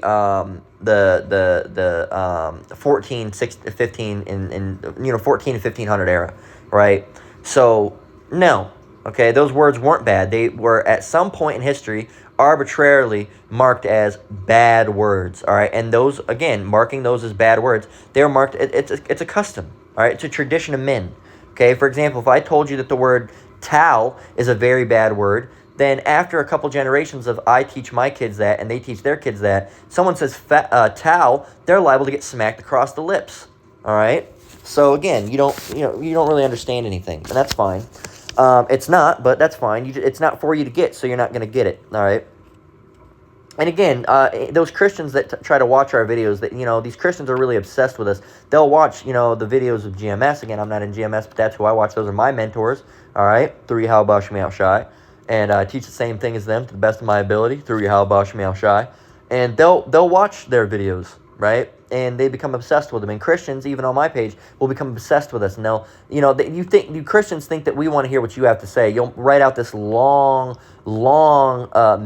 14 and 1500 era, right? So no, okay, those words weren't bad. They were at some point in history arbitrarily marked as bad words, all right? And those, again, marking those as bad words, they're marked. It's a custom, all right? It's a tradition of men. Okay, for example, if I told you that the word towel is a very bad word, then after a couple generations of I teach my kids that and they teach their kids that, someone says towel, they're liable to get smacked across the lips. All right. So again, you don't really understand anything, and that's fine. It's not, but that's fine. It's not for you to get, so you're not going to get it. All right. And again, those Christians that try to watch our videos, that these Christians are really obsessed with us. They'll watch the videos of GMS. Again, I'm not in GMS, but that's who I watch. Those are my mentors. All right, through Yahweh Shemiel Shai. And I teach the same thing as them to the best of my ability through Yahweh Shemiel Shai. And they'll watch their videos, right? and they become obsessed with them. And Christians, even on my page, will become obsessed with us. And they'll, you Christians think that we want to hear what you have to say. You'll write out this long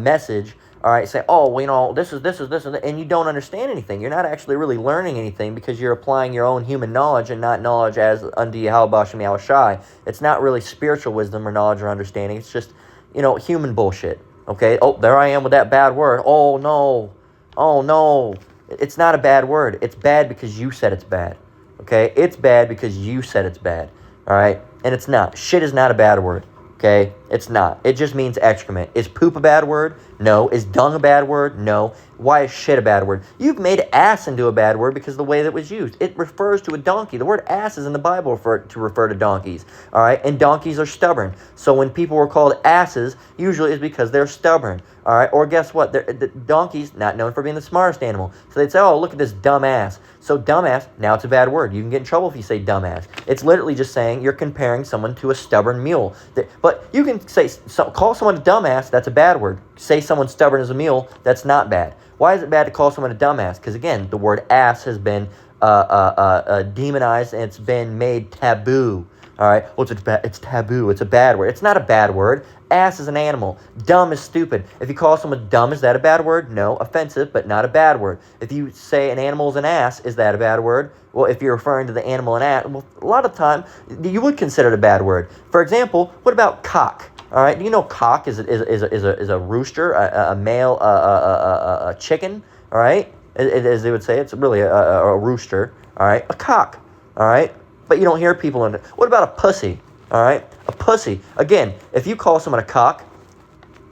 message. All right, say, oh, well, this is, and you don't understand anything. You're not actually really learning anything because you're applying your own human knowledge and not knowledge as unto Yahweh Shem Yahweh Shai. It's not really spiritual wisdom or knowledge or understanding. It's just, human bullshit. Okay? Oh, there I am with that bad word. Oh, no. Oh, no. It's not a bad word. It's bad because you said it's bad. Okay? It's bad because you said it's bad. All right? And it's not. Shit is not a bad word. Okay? It's not. It just means excrement. Is poop a bad word? No. Is dung a bad word? No. Why is shit a bad word? You've made ass into a bad word because of the way that it was used. It refers to a donkey. The word ass is in the Bible to refer to donkeys. All right? And donkeys are stubborn. So when people were called asses, usually it's because they're stubborn. All right? Or guess what? The donkeys, not known for being the smartest animal. So they'd say, oh, look at this dumb ass. So dumbass, now it's a bad word. You can get in trouble if you say dumbass. It's literally just saying you're comparing someone to a stubborn mule. But you can say, call someone a dumbass, that's a bad word. Say someone stubborn as a mule, that's not bad. Why is it bad to call someone a dumbass? Because again, the word ass has been demonized and it's been made taboo. All right, well, it's taboo. It's a bad word. It's not a bad word. Ass is an animal. Dumb is stupid. If you call someone dumb, is that a bad word? No, offensive, but not a bad word. If you say an animal is an ass, is that a bad word? Well, if you're referring to the animal an ass, well, a lot of time you would consider it a bad word. For example, what about cock? All right, do you know cock is a rooster, a male, a chicken? All right, as they would say, it's really a rooster. All right, a cock. All right. But you don't hear people in it. What about a pussy? All right? A pussy. Again, if you call someone a cock,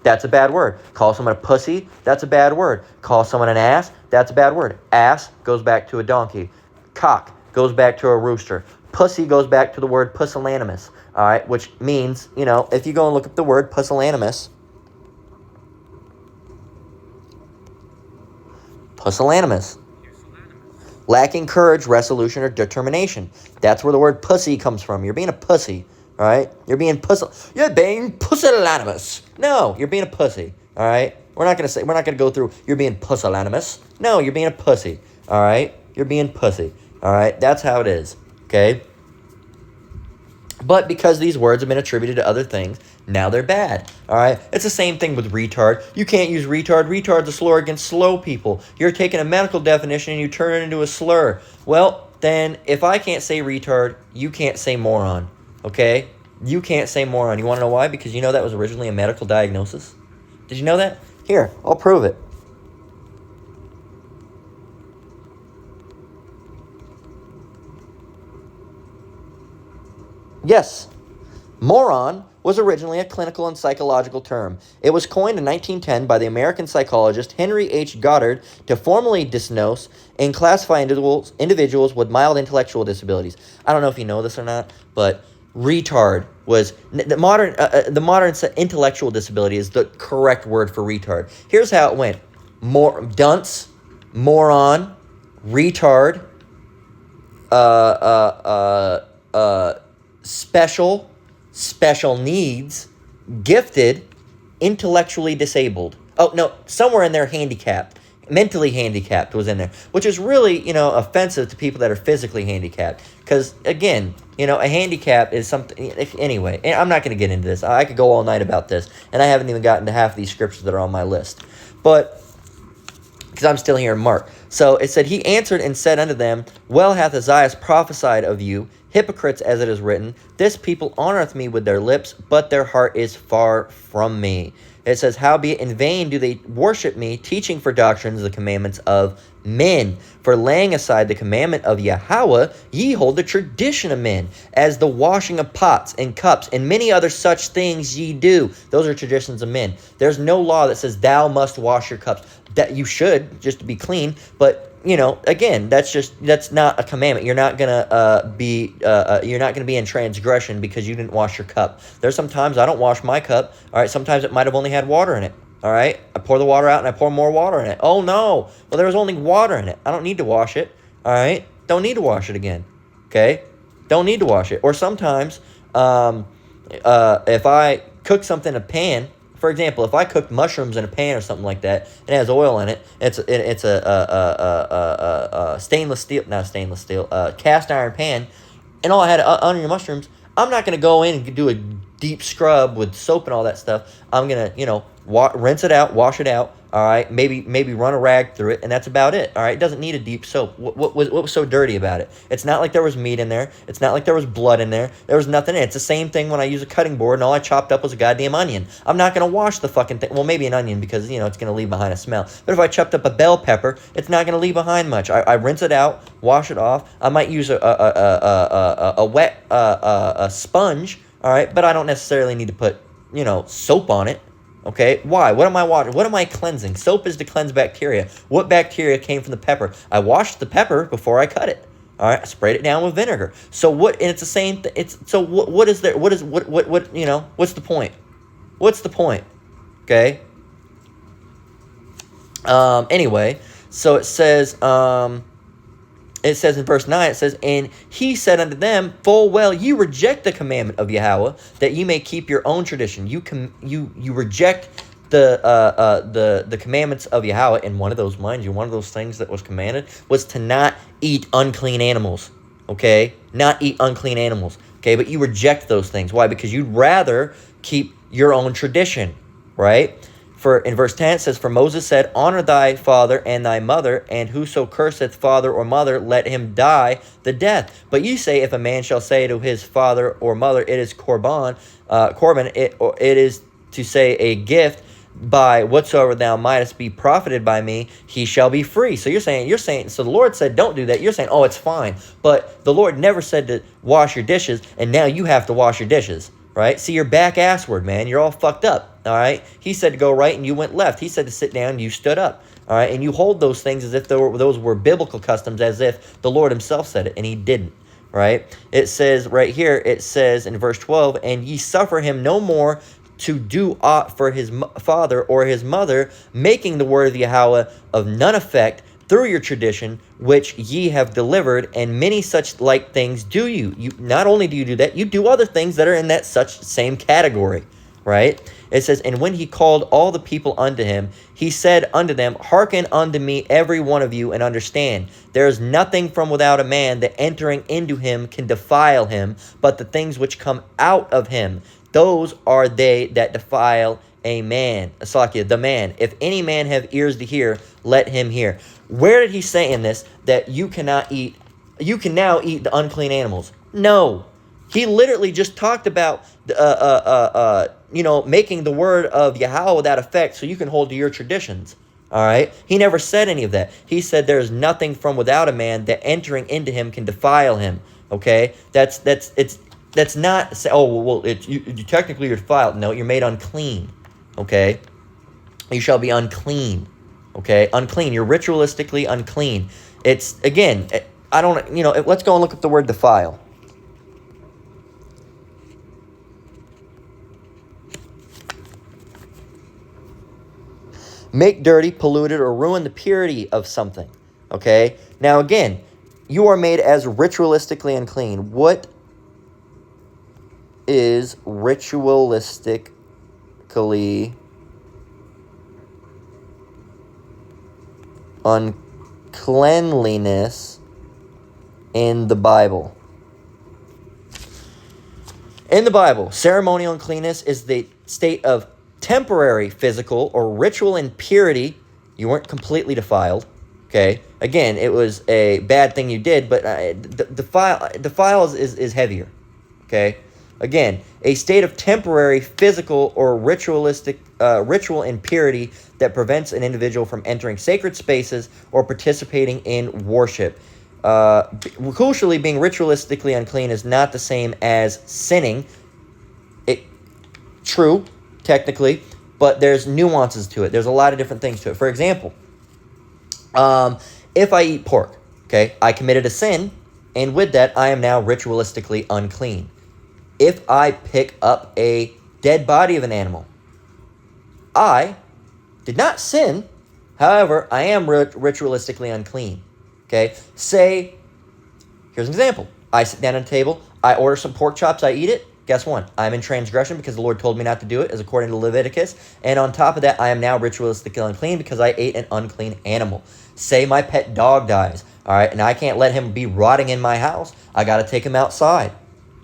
that's a bad word. Call someone a pussy, that's a bad word. Call someone an ass, that's a bad word. Ass goes back to a donkey. Cock goes back to a rooster. Pussy goes back to the word pusillanimous. All right? Which means, if you go and look up the word pusillanimous, lacking courage, resolution, or determination. That's where the word pussy comes from. You're being a pussy, all right? You're being pusillanimous. No, you're being a pussy, all right? We're not gonna go through, you're being pusillanimous. No, you're being a pussy, all right? You're being pussy, all right? That's how it is, okay? But because these words have been attributed to other things, now they're bad, all right? It's the same thing with retard. You can't use retard. Retard's a slur against slow people. You're taking a medical definition and you turn it into a slur. Well, then, if I can't say retard, you can't say moron, okay? You can't say moron. You want to know why? Because you know that was originally a medical diagnosis? Did you know that? Here, I'll prove it. Yes, moron was originally a clinical and psychological term. It was coined in 1910 by the American psychologist Henry H. Goddard to formally diagnose and classify individuals with mild intellectual disabilities. I don't know if you know this or not, but retard was the modern intellectual disability is the correct word for retard. Here's how it went: dunce, moron, retard, special needs, gifted, intellectually disabled. Oh, no, somewhere in there handicapped. Mentally handicapped was in there, which is really, offensive to people that are physically handicapped. Because, again, a handicap is something... Anyway, and I'm not going to get into this. I could go all night about this, and I haven't even gotten to half of these scriptures that are on my list. But... because I'm still here in Mark. So it said, he answered and said unto them, well hath Isaiah prophesied of you, hypocrites, as it is written, this people honoreth me with their lips, but their heart is far from me. It says, howbeit in vain do they worship me, teaching for doctrines the commandments of men. For laying aside the commandment of Yahweh, ye hold the tradition of men, as the washing of pots and cups, and many other such things ye do. Those are traditions of men. There's no law that says thou must wash your cups. That you should, just to be clean, but again, that's not a commandment. You're not gonna be in transgression because you didn't wash your cup. There's sometimes I don't wash my cup. All right, sometimes it might have only had water in it. All right, I pour the water out and I pour more water in it. Oh no, well there was only water in it. I don't need to wash it. All right, don't need to wash it again. Okay, don't need to wash it. Or sometimes, if I cook something in a pan For example, if I cooked mushrooms in a pan or something like that, and it has oil in it, it's a stainless steel, not stainless steel, cast iron pan, and all I had onion mushrooms, I'm not going to go in and do a deep scrub with soap and all that stuff. I'm going to, rinse it out, wash it out, all right? Maybe run a rag through it, and that's about it, all right? It doesn't need a deep soap. What was so dirty about it? It's not like there was meat in there. It's not like there was blood in there. There was nothing in it. It's the same thing when I use a cutting board, and all I chopped up was a goddamn onion. I'm not going to wash the fucking thing. Well, maybe an onion because, it's going to leave behind a smell. But if I chopped up a bell pepper, it's not going to leave behind much. I rinse it out, wash it off. I might use a wet sponge, all right? But I don't necessarily need to put, soap on it. Okay, why? What am I washing? What am I cleansing? Soap is to cleanse bacteria. What bacteria came from the pepper? I washed the pepper before I cut it. All right, I sprayed it down with vinegar. So what? And it's the same. What is there? What's the point? What's the point? Okay. Anyway, so it says. It says in verse 9, it says, and he said unto them, full well, you reject the commandment of Yahweh, that you may keep your own tradition. You reject the commandments of Yahweh. And one of those, mind you, one of those things that was commanded was to not eat unclean animals. Okay? Not eat unclean animals. Okay? But you reject those things. Why? Because you'd rather keep your own tradition. Right? For in verse 10 it says, for Moses said, honor thy father and thy mother, and whoso curseth father or mother, let him die the death. But ye say, if a man shall say to his father or mother, it is korban, it is to say a gift, by whatsoever thou mightest be profited by me, he shall be free. So you're saying, so the Lord said don't do that. You're saying, oh, it's fine. But the Lord never said to wash your dishes, and now you have to wash your dishes. Right? See, you're back assward, man. You're all fucked up. All right? He said to go right and you went left. He said to sit down and you stood up. All right? And you hold those things as if those were biblical customs, as if the Lord himself said it, and he didn't. Right? It says right here, it says in verse 12, and ye suffer him no more to do aught for his father or his mother, making the word of Yahweh of none effect, through your tradition, which ye have delivered, and many such like things do you. You not only do you do that, you do other things that are in that such same category, right? It says, and when he called all the people unto him, he said unto them, hearken unto me every one of you, and understand. There is nothing from without a man that entering into him can defile him, but the things which come out of him, those are they that defile a man. Asakia, the man. If any man have ears to hear, let him hear. Where did he say in this that you can now eat the unclean animals? No. He literally just talked about making the word of Yahweh without effect so you can hold to your traditions. All right? He never said any of that. He said there is nothing from without a man that entering into him can defile him. Okay? That's not, technically you're defiled. No, you're made unclean. Okay? You shall be unclean. Okay? Unclean. You're ritualistically unclean. It's, again, let's go and look up the word defile. Make dirty, polluted, or ruin the purity of something. Okay? Now, again, you are made as ritualistically unclean. What is ritualistically uncleanliness in the Bible? In the Bible, ceremonial uncleanness is the state of temporary physical or ritual impurity. You weren't completely defiled. Okay? Again, it was a bad thing you did, but defile is heavier. Okay? Again, a state of temporary physical or ritual impurity that prevents an individual from entering sacred spaces or participating in worship. Crucially, being ritualistically unclean is not the same as sinning. True, technically, but there's nuances to it. There's a lot of different things to it. For example, if I eat pork, okay, I committed a sin, and with that, I am now ritualistically unclean. If I pick up a dead body of an animal, I did not sin. However, I am ritualistically unclean. Okay? Say, here's an example. I sit down at a table. I order some pork chops. I eat it. guess what? I'm in transgression because the Lord told me not to do it, as according to Leviticus. And on top of that, I am now ritualistically unclean because I ate an unclean animal. Say my pet dog dies, all right, and I can't let him be rotting in my house. I got to take him outside.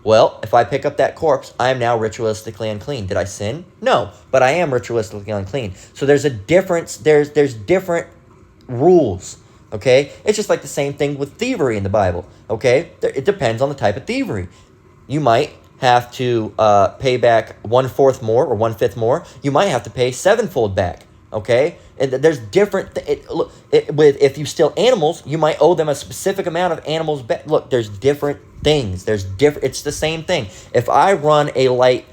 Well, if I pick up that corpse, I am now ritualistically unclean. Did I sin? No, but I am ritualistically unclean. So there's a difference. There's different rules. Okay, it's just like the same thing with thievery in the Bible. Okay, it depends on the type of thievery. You might have to pay back 1/4 more or 1/5 more. You might have to pay sevenfold back. Okay, and there's different. With if you steal animals, you might owe them a specific amount of animals back. Look, there's different things. There's different. It's the same thing. If I run a light.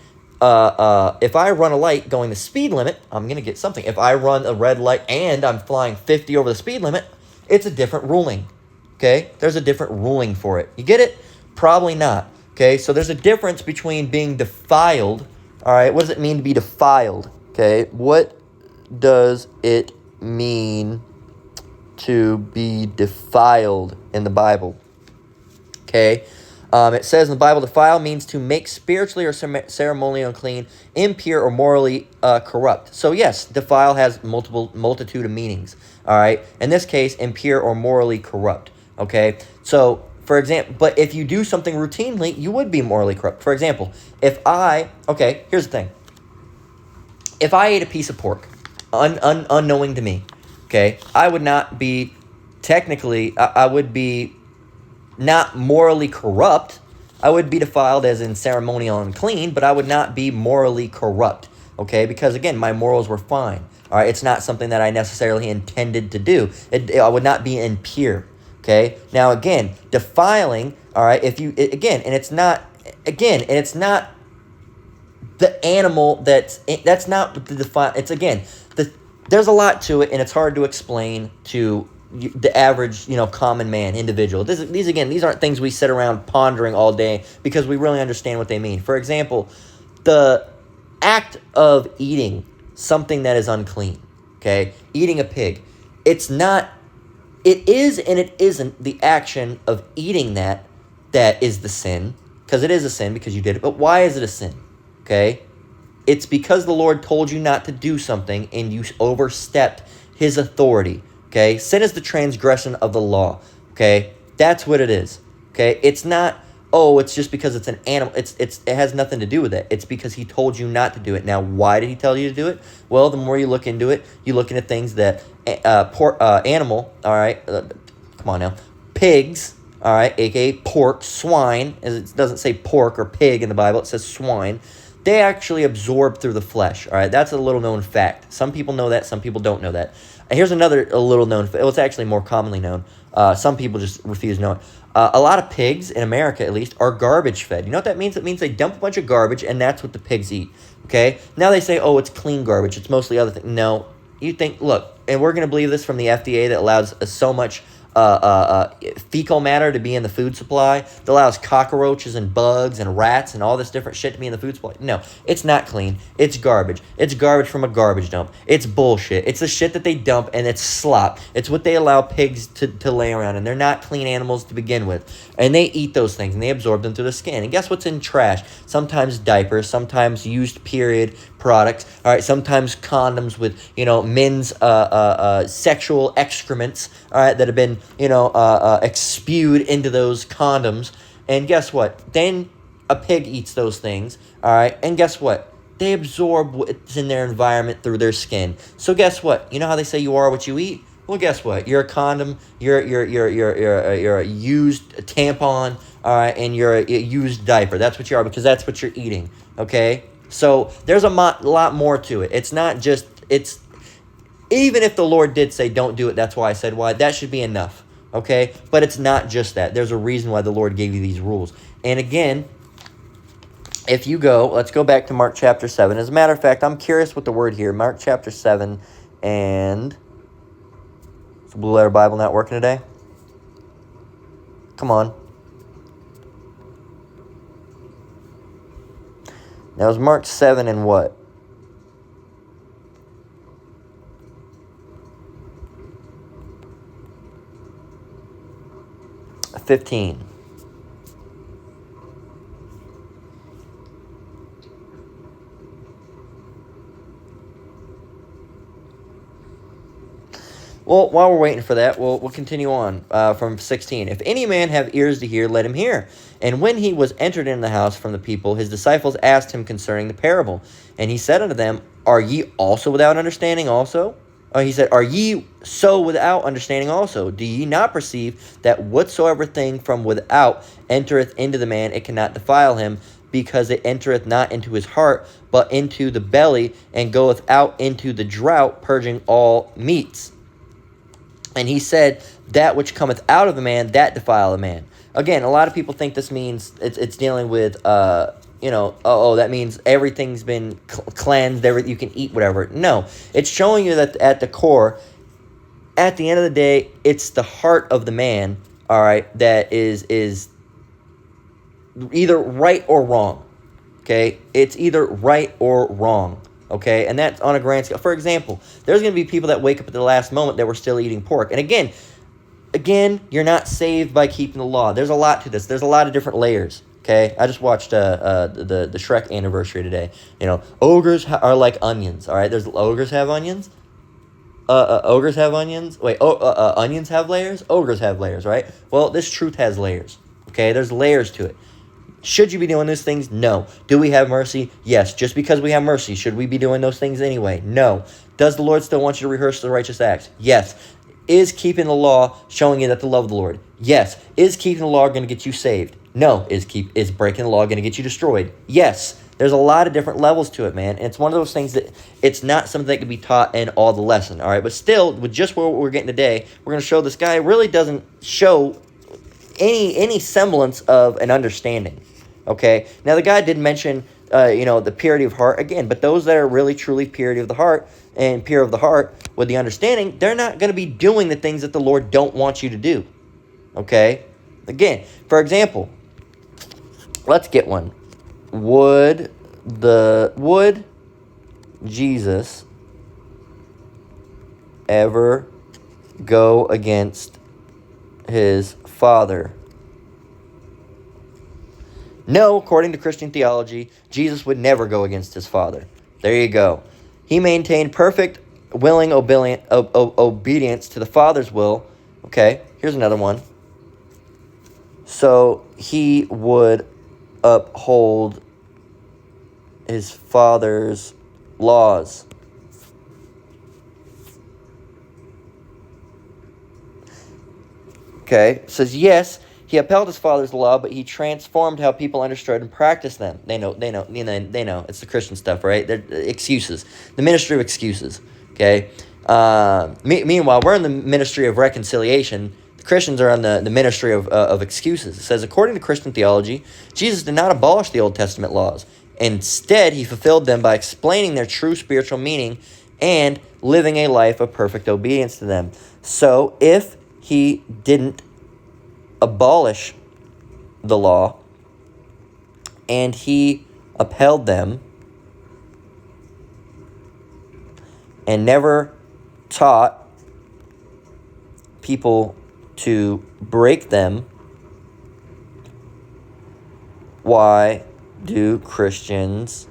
If I run a light going the speed limit, I'm gonna get something. If I run a red light and I'm flying 50 over the speed limit, it's a different ruling. Okay, there's a different ruling for it. You get it? Probably not. Okay, so there's a difference between being defiled. All right, what does it mean to be defiled? Okay, what does it mean to be defiled in the Bible? Okay. It says in the Bible, defile means to make spiritually or ceremonially unclean, impure, or morally corrupt. So yes, defile has multitude of meanings. All right. In this case, impure or morally corrupt. Okay. So, for example, but if you do something routinely, you would be morally corrupt. For example, okay, here's the thing. If I ate a piece of pork, unknowing to me, okay, I would not be technically, I would be not morally corrupt. I would be defiled as in ceremonial unclean, but I would not be morally corrupt, okay? Because, again, my morals were fine, all right? It's not something that I necessarily intended to do. I would not be impure, okay? Now, again, defiling, all right, and it's not the animal that's not the defile. It's, again, there's a lot to it, and it's hard to explain to the average, common man, individual. These aren't things we sit around pondering all day because we really understand what they mean. For example, the act of eating something that is unclean, okay? Eating a pig. It is and it isn't the action of eating that is the sin, because it is a sin because you did it. But why is it a sin, okay? It's because the Lord told you not to do something and you overstepped his authority. Okay, sin is the transgression of the law. Okay, that's what it is. Okay, it's not, it's just because it's an animal. It has nothing to do with it. It's because he told you not to do it. Now, why did he tell you to do it? Well, the more you look into it, you look into things that animal. All right, come on now, pigs. All right, aka pork, swine. As it doesn't say pork or pig in the Bible, it says swine. They actually absorb through the flesh. All right, that's a little known fact. Some people know that. Some people don't know that. And here's another little known fact. It's actually more commonly known. Some people just refuse to know it. A lot of pigs, in America at least, are garbage fed. You know what that means? It means they dump a bunch of garbage, and that's what the pigs eat. Okay? Now they say, it's clean garbage. It's mostly other things. No. You think, look, and we're going to believe this from the FDA that allows so much fecal matter to be in the food supply, that allows cockroaches and bugs and rats and all this different shit to be in the food supply. No, it's not clean. It's garbage. It's garbage from a garbage dump. It's bullshit. It's the shit that they dump, and it's slop. It's what they allow pigs to lay around, and they're not clean animals to begin with. And they eat those things, and they absorb them through the skin. And guess what's in trash? Sometimes diapers, sometimes used period products, all right, sometimes condoms with, men's sexual excrements, all right, that have been, expewed into those condoms. And guess what? Then a pig eats those things, all right, and guess what? They absorb what's in their environment through their skin. So guess what? You know how they say you are what you eat? Well, guess what? You're a condom, you're a used tampon, all right, and you're a used diaper. That's what you are, because that's what you're eating, okay? So there's a lot more to it. It's not just, even if the Lord did say don't do it, that's why I said why, that should be enough, okay? But it's not just that. There's a reason why the Lord gave you these rules. And again, if you let's go back to Mark chapter 7. As a matter of fact, I'm curious what the word here, Mark chapter 7, and is the Blue Letter Bible not working today? Come on. Now, it's Mark 7 and what? $15. Well, while we're waiting for that, we'll continue on from 16. If any man have ears to hear, let him hear. And when he was entered in the house from the people, his disciples asked him concerning the parable. And he said unto them, Are ye also without understanding also? He said, Are ye so without understanding also? Do ye not perceive that whatsoever thing from without entereth into the man, it cannot defile him, because it entereth not into his heart, but into the belly, and goeth out into the drought, purging all meats? And he said, That which cometh out of a man, that defile a man. Again, a lot of people think this means it's dealing with, that means everything's been cleansed, you can eat whatever. No, it's showing you that at the core, at the end of the day, it's the heart of the man, all right, that is either right or wrong, okay? It's either right or wrong, okay? And that's on a grand scale. For example, there's going to be people that wake up at the last moment that were still eating pork. And again, you're not saved by keeping the law. There's a lot to this. There's a lot of different layers. Okay, I just watched the Shrek anniversary today. Ogres are like onions. All right, there's ogres have onions. Ogres have onions. Wait, onions have layers. Ogres have layers, right? Well, this truth has layers. Okay, there's layers to it. Should you be doing those things? No. Do we have mercy? Yes. Just because we have mercy, should we be doing those things anyway? No. Does the Lord still want you to rehearse the righteous acts? Yes. Is keeping the law showing you that to love the Lord? Yes. Is keeping the law going to get you saved? No. Is breaking the law going to get you destroyed? Yes. There's a lot of different levels to it, man. And it's one of those things that it's not something that can be taught in all the lesson, all right? But still, with just what we're getting today, we're going to show this guy really doesn't show any semblance of an understanding, okay? Now, the guy did mention, the purity of heart again, but those that are really, truly purity of the heart and pure of the heart with the understanding, they're not going to be doing the things that the Lord don't want you to do, okay? Again, for example, let's get one. Would Jesus ever go against his Father? No, according to Christian theology, Jesus would never go against his Father. There you go. He maintained perfect, willing obedience to the Father's will. Okay, here's another one. So he would uphold his Father's laws. Okay, it says yes, he upheld his Father's law, but he transformed how people understood and practiced them. They know. It's the Christian stuff, right? They're excuses. The ministry of excuses. Okay. Meanwhile, we're in the ministry of reconciliation. The Christians are on the ministry of excuses. It says, according to Christian theology, Jesus did not abolish the Old Testament laws. Instead, he fulfilled them by explaining their true spiritual meaning and living a life of perfect obedience to them. So, if he didn't abolish the law and he upheld them and never taught people to break them, why do Christians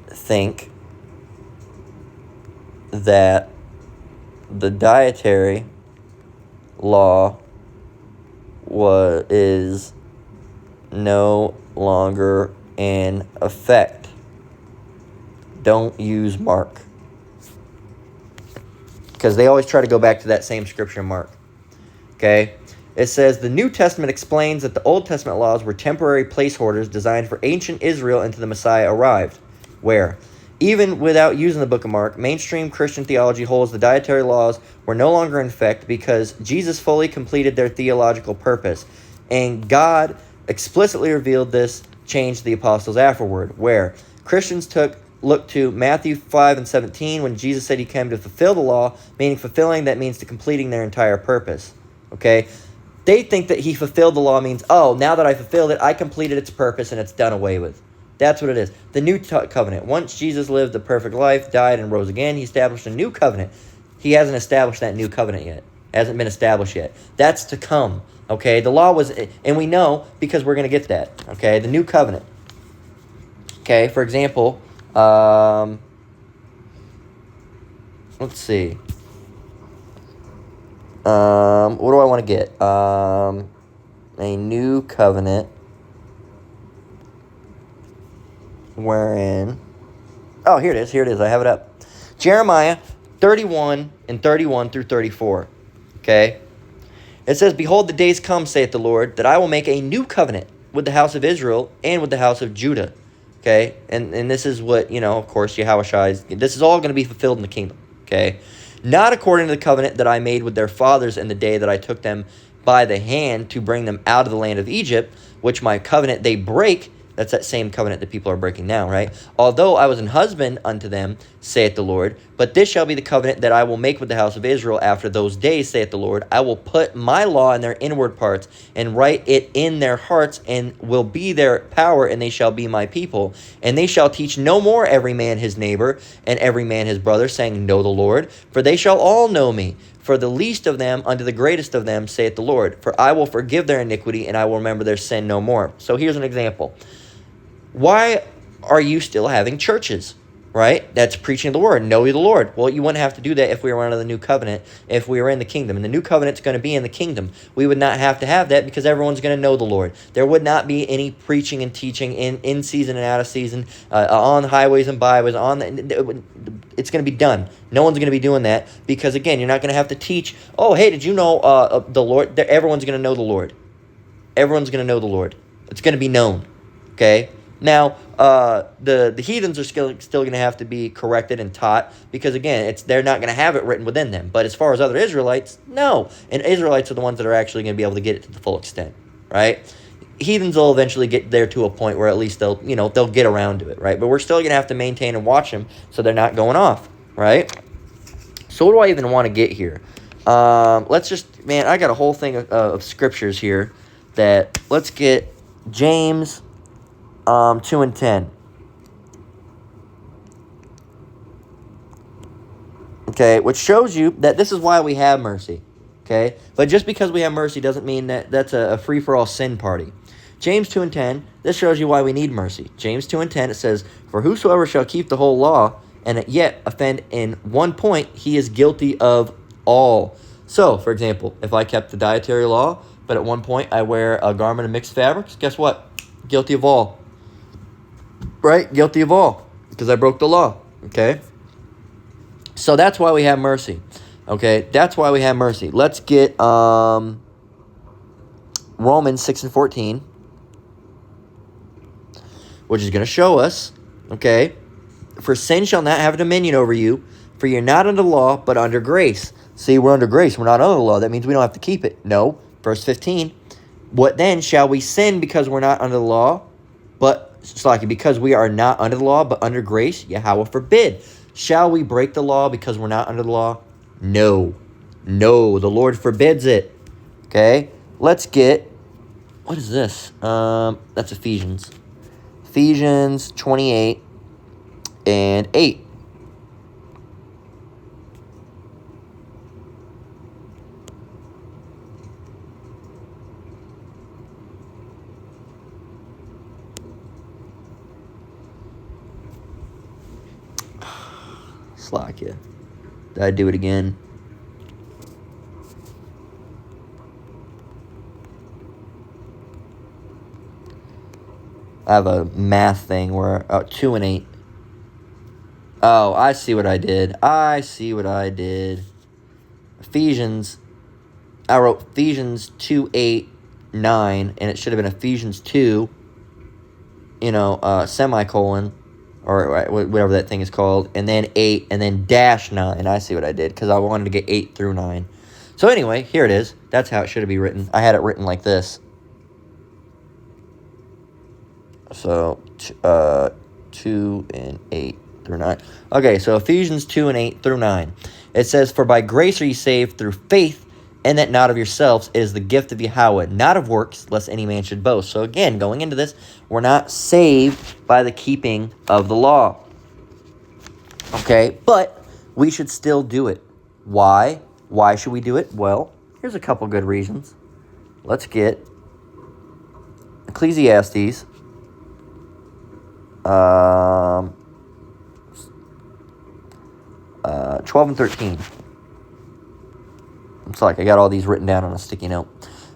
think that the dietary law is no longer in effect? Don't use Mark. Because they always try to go back to that same scripture, Mark. Okay? It says, the New Testament explains that the Old Testament laws were temporary placeholders designed for ancient Israel until the Messiah arrived. Where? Even without using the book of Mark, mainstream Christian theology holds the dietary laws were no longer in effect because Jesus fully completed their theological purpose. And God explicitly revealed this change to the apostles afterward, where Christians look to Matthew 5:17 when Jesus said he came to fulfill the law, meaning fulfilling, that means to completing their entire purpose. Okay? They think that he fulfilled the law means, oh, now that I fulfilled it, I completed its purpose and it's done away with. That's what it is. The new covenant. Once Jesus lived the perfect life, died, and rose again, he established a new covenant. He hasn't established that new covenant yet. It hasn't been established yet. That's to come. Okay? The law was, and we know because we're going to get that. Okay? The new covenant. Okay? For example, let's see. What do I want to get? A new covenant wherein... Oh, here it is. Here it is. I have it up. Jeremiah 31 and 31 through 34. Okay? It says, Behold, the days come, saith the Lord, that I will make a new covenant with the house of Israel and with the house of Judah. Okay? And this is what, of course, Yahushua, this is all going to be fulfilled in the kingdom. Okay? Not according to the covenant that I made with their fathers in the day that I took them by the hand to bring them out of the land of Egypt, which my covenant they break. That's that same covenant that people are breaking now, right? Although I was an husband unto them, saith the Lord, but this shall be the covenant that I will make with the house of Israel after those days, saith the Lord. I will put my law in their inward parts and write it in their hearts, and will be their power, and they shall be my people. And they shall teach no more every man his neighbor and every man his brother, saying, Know the Lord, for they shall all know me. For the least of them unto the greatest of them, saith the Lord. For I will forgive their iniquity, and I will remember their sin no more. So here's an example. Why are you still having churches, right? That's preaching the word. Know ye the Lord. Well, you wouldn't have to do that if we were under the new covenant, if we were in the kingdom. And the new covenant's going to be in the kingdom. We would not have to have that because everyone's going to know the Lord. There would not be any preaching and teaching in season and out of season, on highways and byways. It's going to be done. No one's going to be doing that because, again, you're not going to have to teach, oh, hey, did you know the Lord? Everyone's going to know the Lord. Everyone's going to know the Lord. It's going to be known, okay? Now, the heathens are still going to have to be corrected and taught because, again, they're not going to have it written within them. But as far as other Israelites, no. And Israelites are the ones that are actually going to be able to get it to the full extent, right? Heathens will eventually get there to a point where at least they'll get around to it, right? But we're still going to have to maintain and watch them so they're not going off, right? So what do I even want to get here? Let's just, I got a whole thing of scriptures here that, let's get James 2 and 10. Okay, which shows you that this is why we have mercy. Okay, but just because we have mercy doesn't mean that that's a free-for-all sin party. James 2 and 10, this shows you why we need mercy. James 2 and 10, it says, For whosoever shall keep the whole law, and yet offend in one point, he is guilty of all. So, for example, if I kept the dietary law, but at one point I wear a garment of mixed fabrics, guess what? Guilty of all. Right? Guilty of all. Because I broke the law. Okay? So that's why we have mercy. Okay? That's why we have mercy. Let's get Romans 6 and 14. Which is going to show us, okay? For sin shall not have dominion over you, for you're not under law, but under grace. See, we're under grace. We're not under the law. That means we don't have to keep it. No. Verse 15. What then? Shall we sin because we're not under the law? Because we are not under the law, but under grace? Yahweh forbid. Shall we break the law because we're not under the law? No. No, the Lord forbids it. Okay? Let's get, what is this? That's Ephesians. Ephesians 28 and 8. Slakia. Did I do it again? I have a math thing where 2 and 8. Oh, I see what I did. Ephesians. I wrote Ephesians 2, 8, 9, and it should have been Ephesians 2, semicolon, or whatever that thing is called, and then 8, and then dash 9. I see what I did, because I wanted to get 8 through 9. So anyway, here it is. That's how it should be written. I had it written like this. So, 2 and 8 through 9. Okay, so Ephesians 2 and 8 through 9. It says, For by grace are ye saved through faith, and that not of yourselves. It is the gift of Yahweh, not of works, lest any man should boast. So again, going into this, we're not saved by the keeping of the law. Okay, but we should still do it. Why? Why should we do it? Well, here's a couple good reasons. Let's get Ecclesiastes. 12 and 13. It's like I got all these written down on a sticky note.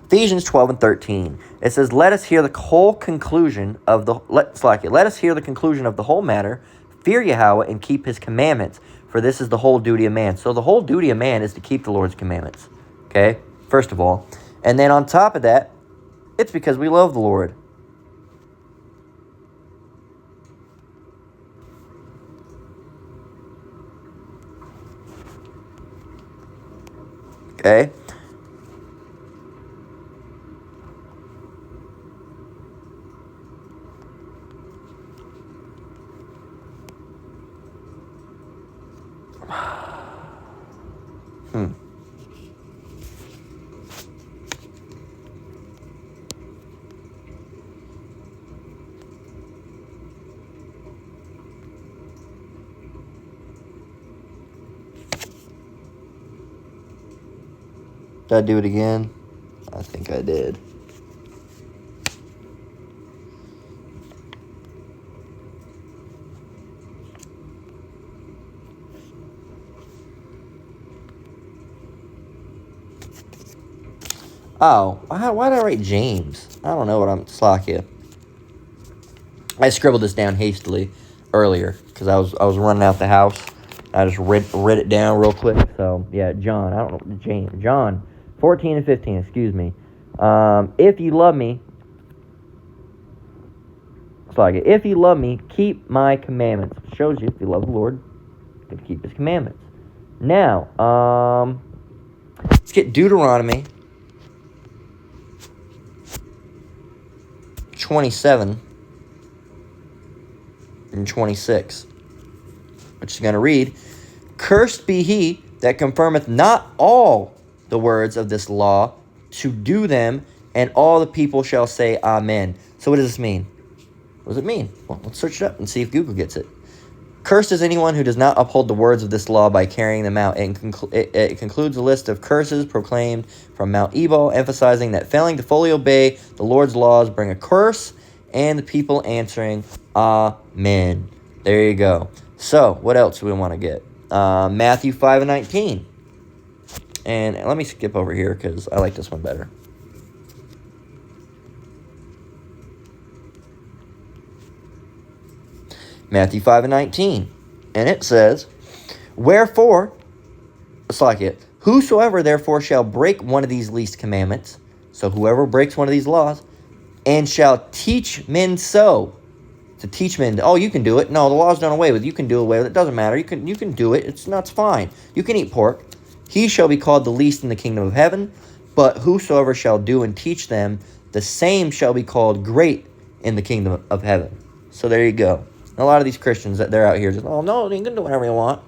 Ephesians 12 and 13. It says, let us hear the whole conclusion of the let us hear the conclusion of the whole matter. Fear Yahweh and keep his commandments, for this is the whole duty of man. So the whole duty of man is to keep the Lord's commandments. Okay, first of all. And then on top of that, it's because we love the Lord. Okay. Did I do it again? I think I did. Oh, why did I write James? I don't know what I'm slacking. I scribbled this down hastily earlier because I was running out the house. I just read it down real quick. So yeah, John. I don't know, James. John 14 and 15. Excuse me. If you love me, if you love me, keep my commandments. It shows you if you love the Lord, you have to keep his commandments. Now, let's get Deuteronomy 27 and 26, which is going to read, cursed be he that confirmeth not all the words of this law to do them, and all the people shall say amen. So what does this mean? What does it mean? Well, let's search it up and see if Google gets it. Cursed is anyone who does not uphold the words of this law by carrying them out. It concludes a list of curses proclaimed from Mount Ebal, emphasizing that failing to fully obey the Lord's laws bring a curse, and the people answering, amen. There you go. So, what else do we want to get? Matthew 5 and 19. And let me skip over here because I like this one better. Matthew 5 and 19. And it says, wherefore, it's like it, whosoever therefore shall break one of these least commandments, so whoever breaks one of these laws, and shall teach men so, to teach men, oh, you can do it. No, the law's done away with. You can do away with it. It doesn't matter. You can do it. It's fine. You can eat pork. He shall be called the least in the kingdom of heaven, but whosoever shall do and teach them, the same shall be called great in the kingdom of heaven. So there you go. A lot of these Christians that they're out here just, oh no, you can do whatever you want.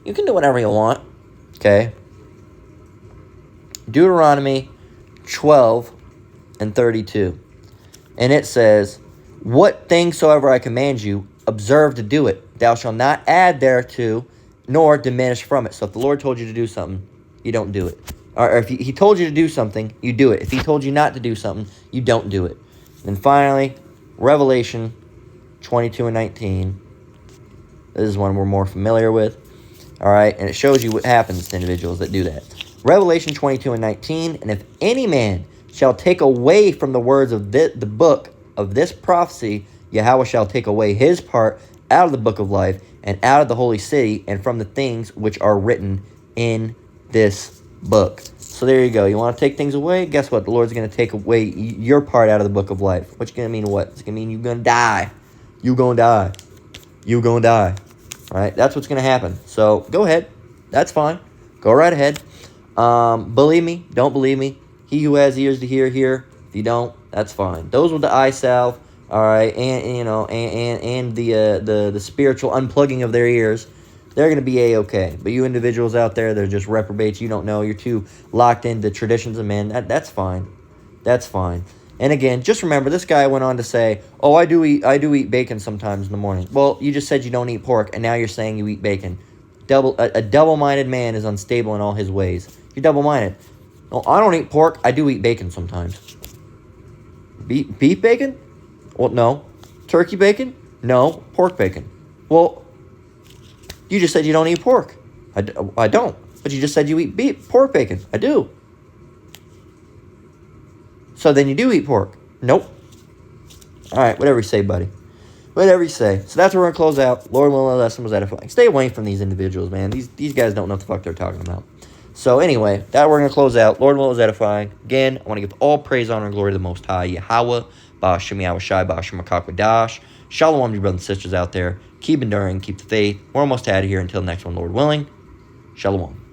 You can do whatever you want. Okay. Deuteronomy 12 and 32. And it says, what things soever I command you, observe to do it. Thou shalt not add thereto, nor diminish from it. So if the Lord told you to do something, you don't do it. Or if he told you to do something, you do it. If he told you not to do something, you don't do it. And finally, Revelation 22 and 19. This is one we're more familiar with. All right, and it shows you what happens to individuals that do that. Revelation 22 and 19. And if any man shall take away from the words of the book of this prophecy, Yahweh shall take away his part out of the book of life, and out of the holy city, and from the things which are written in this book. So there you go. You want to take things away? Guess what? The Lord's going to take away your part out of the book of life. Which is going to mean what? It's going to mean you're going to die. You're going to die. You're going to die. All right? That's what's going to happen. So go ahead. That's fine. Go right ahead. Believe me. Don't believe me. He who has ears to hear, hear. If you don't, that's fine. Those with the eye salve, all right, and you know, and the spiritual unplugging of their ears, they're going to be A-okay. But you individuals out there, they're just reprobates. You don't know. You're too locked into traditions of men. That's fine. That's fine. And again, just remember, this guy went on to say, oh, I do eat bacon sometimes in the morning. Well, you just said you don't eat pork, and now you're saying you eat bacon. A double-minded man is unstable in all his ways. You're double-minded. No, I don't eat pork. I do eat bacon sometimes. Beef bacon? Well, no. Turkey bacon? No. Pork bacon. Well, you just said you don't eat pork. I don't. But you just said you eat pork bacon. I do. So then you do eat pork. Nope. All right, whatever you say, buddy. Whatever you say. So that's where we're going to close out. Lord willing, the lesson was edifying. Stay away from these individuals, man. These guys don't know what the fuck they're talking about. So anyway, that we're going to close out. Lord willing, was edifying. Again, I want to give all praise, honor, and glory to the Most High, Yahweh, Ba'ashem Yahweh Shai, Ba'ashem Makakadash. Shalom, you brothers and sisters out there. Keep enduring, keep the faith. We're almost out of here until the next one, Lord willing. Shalom.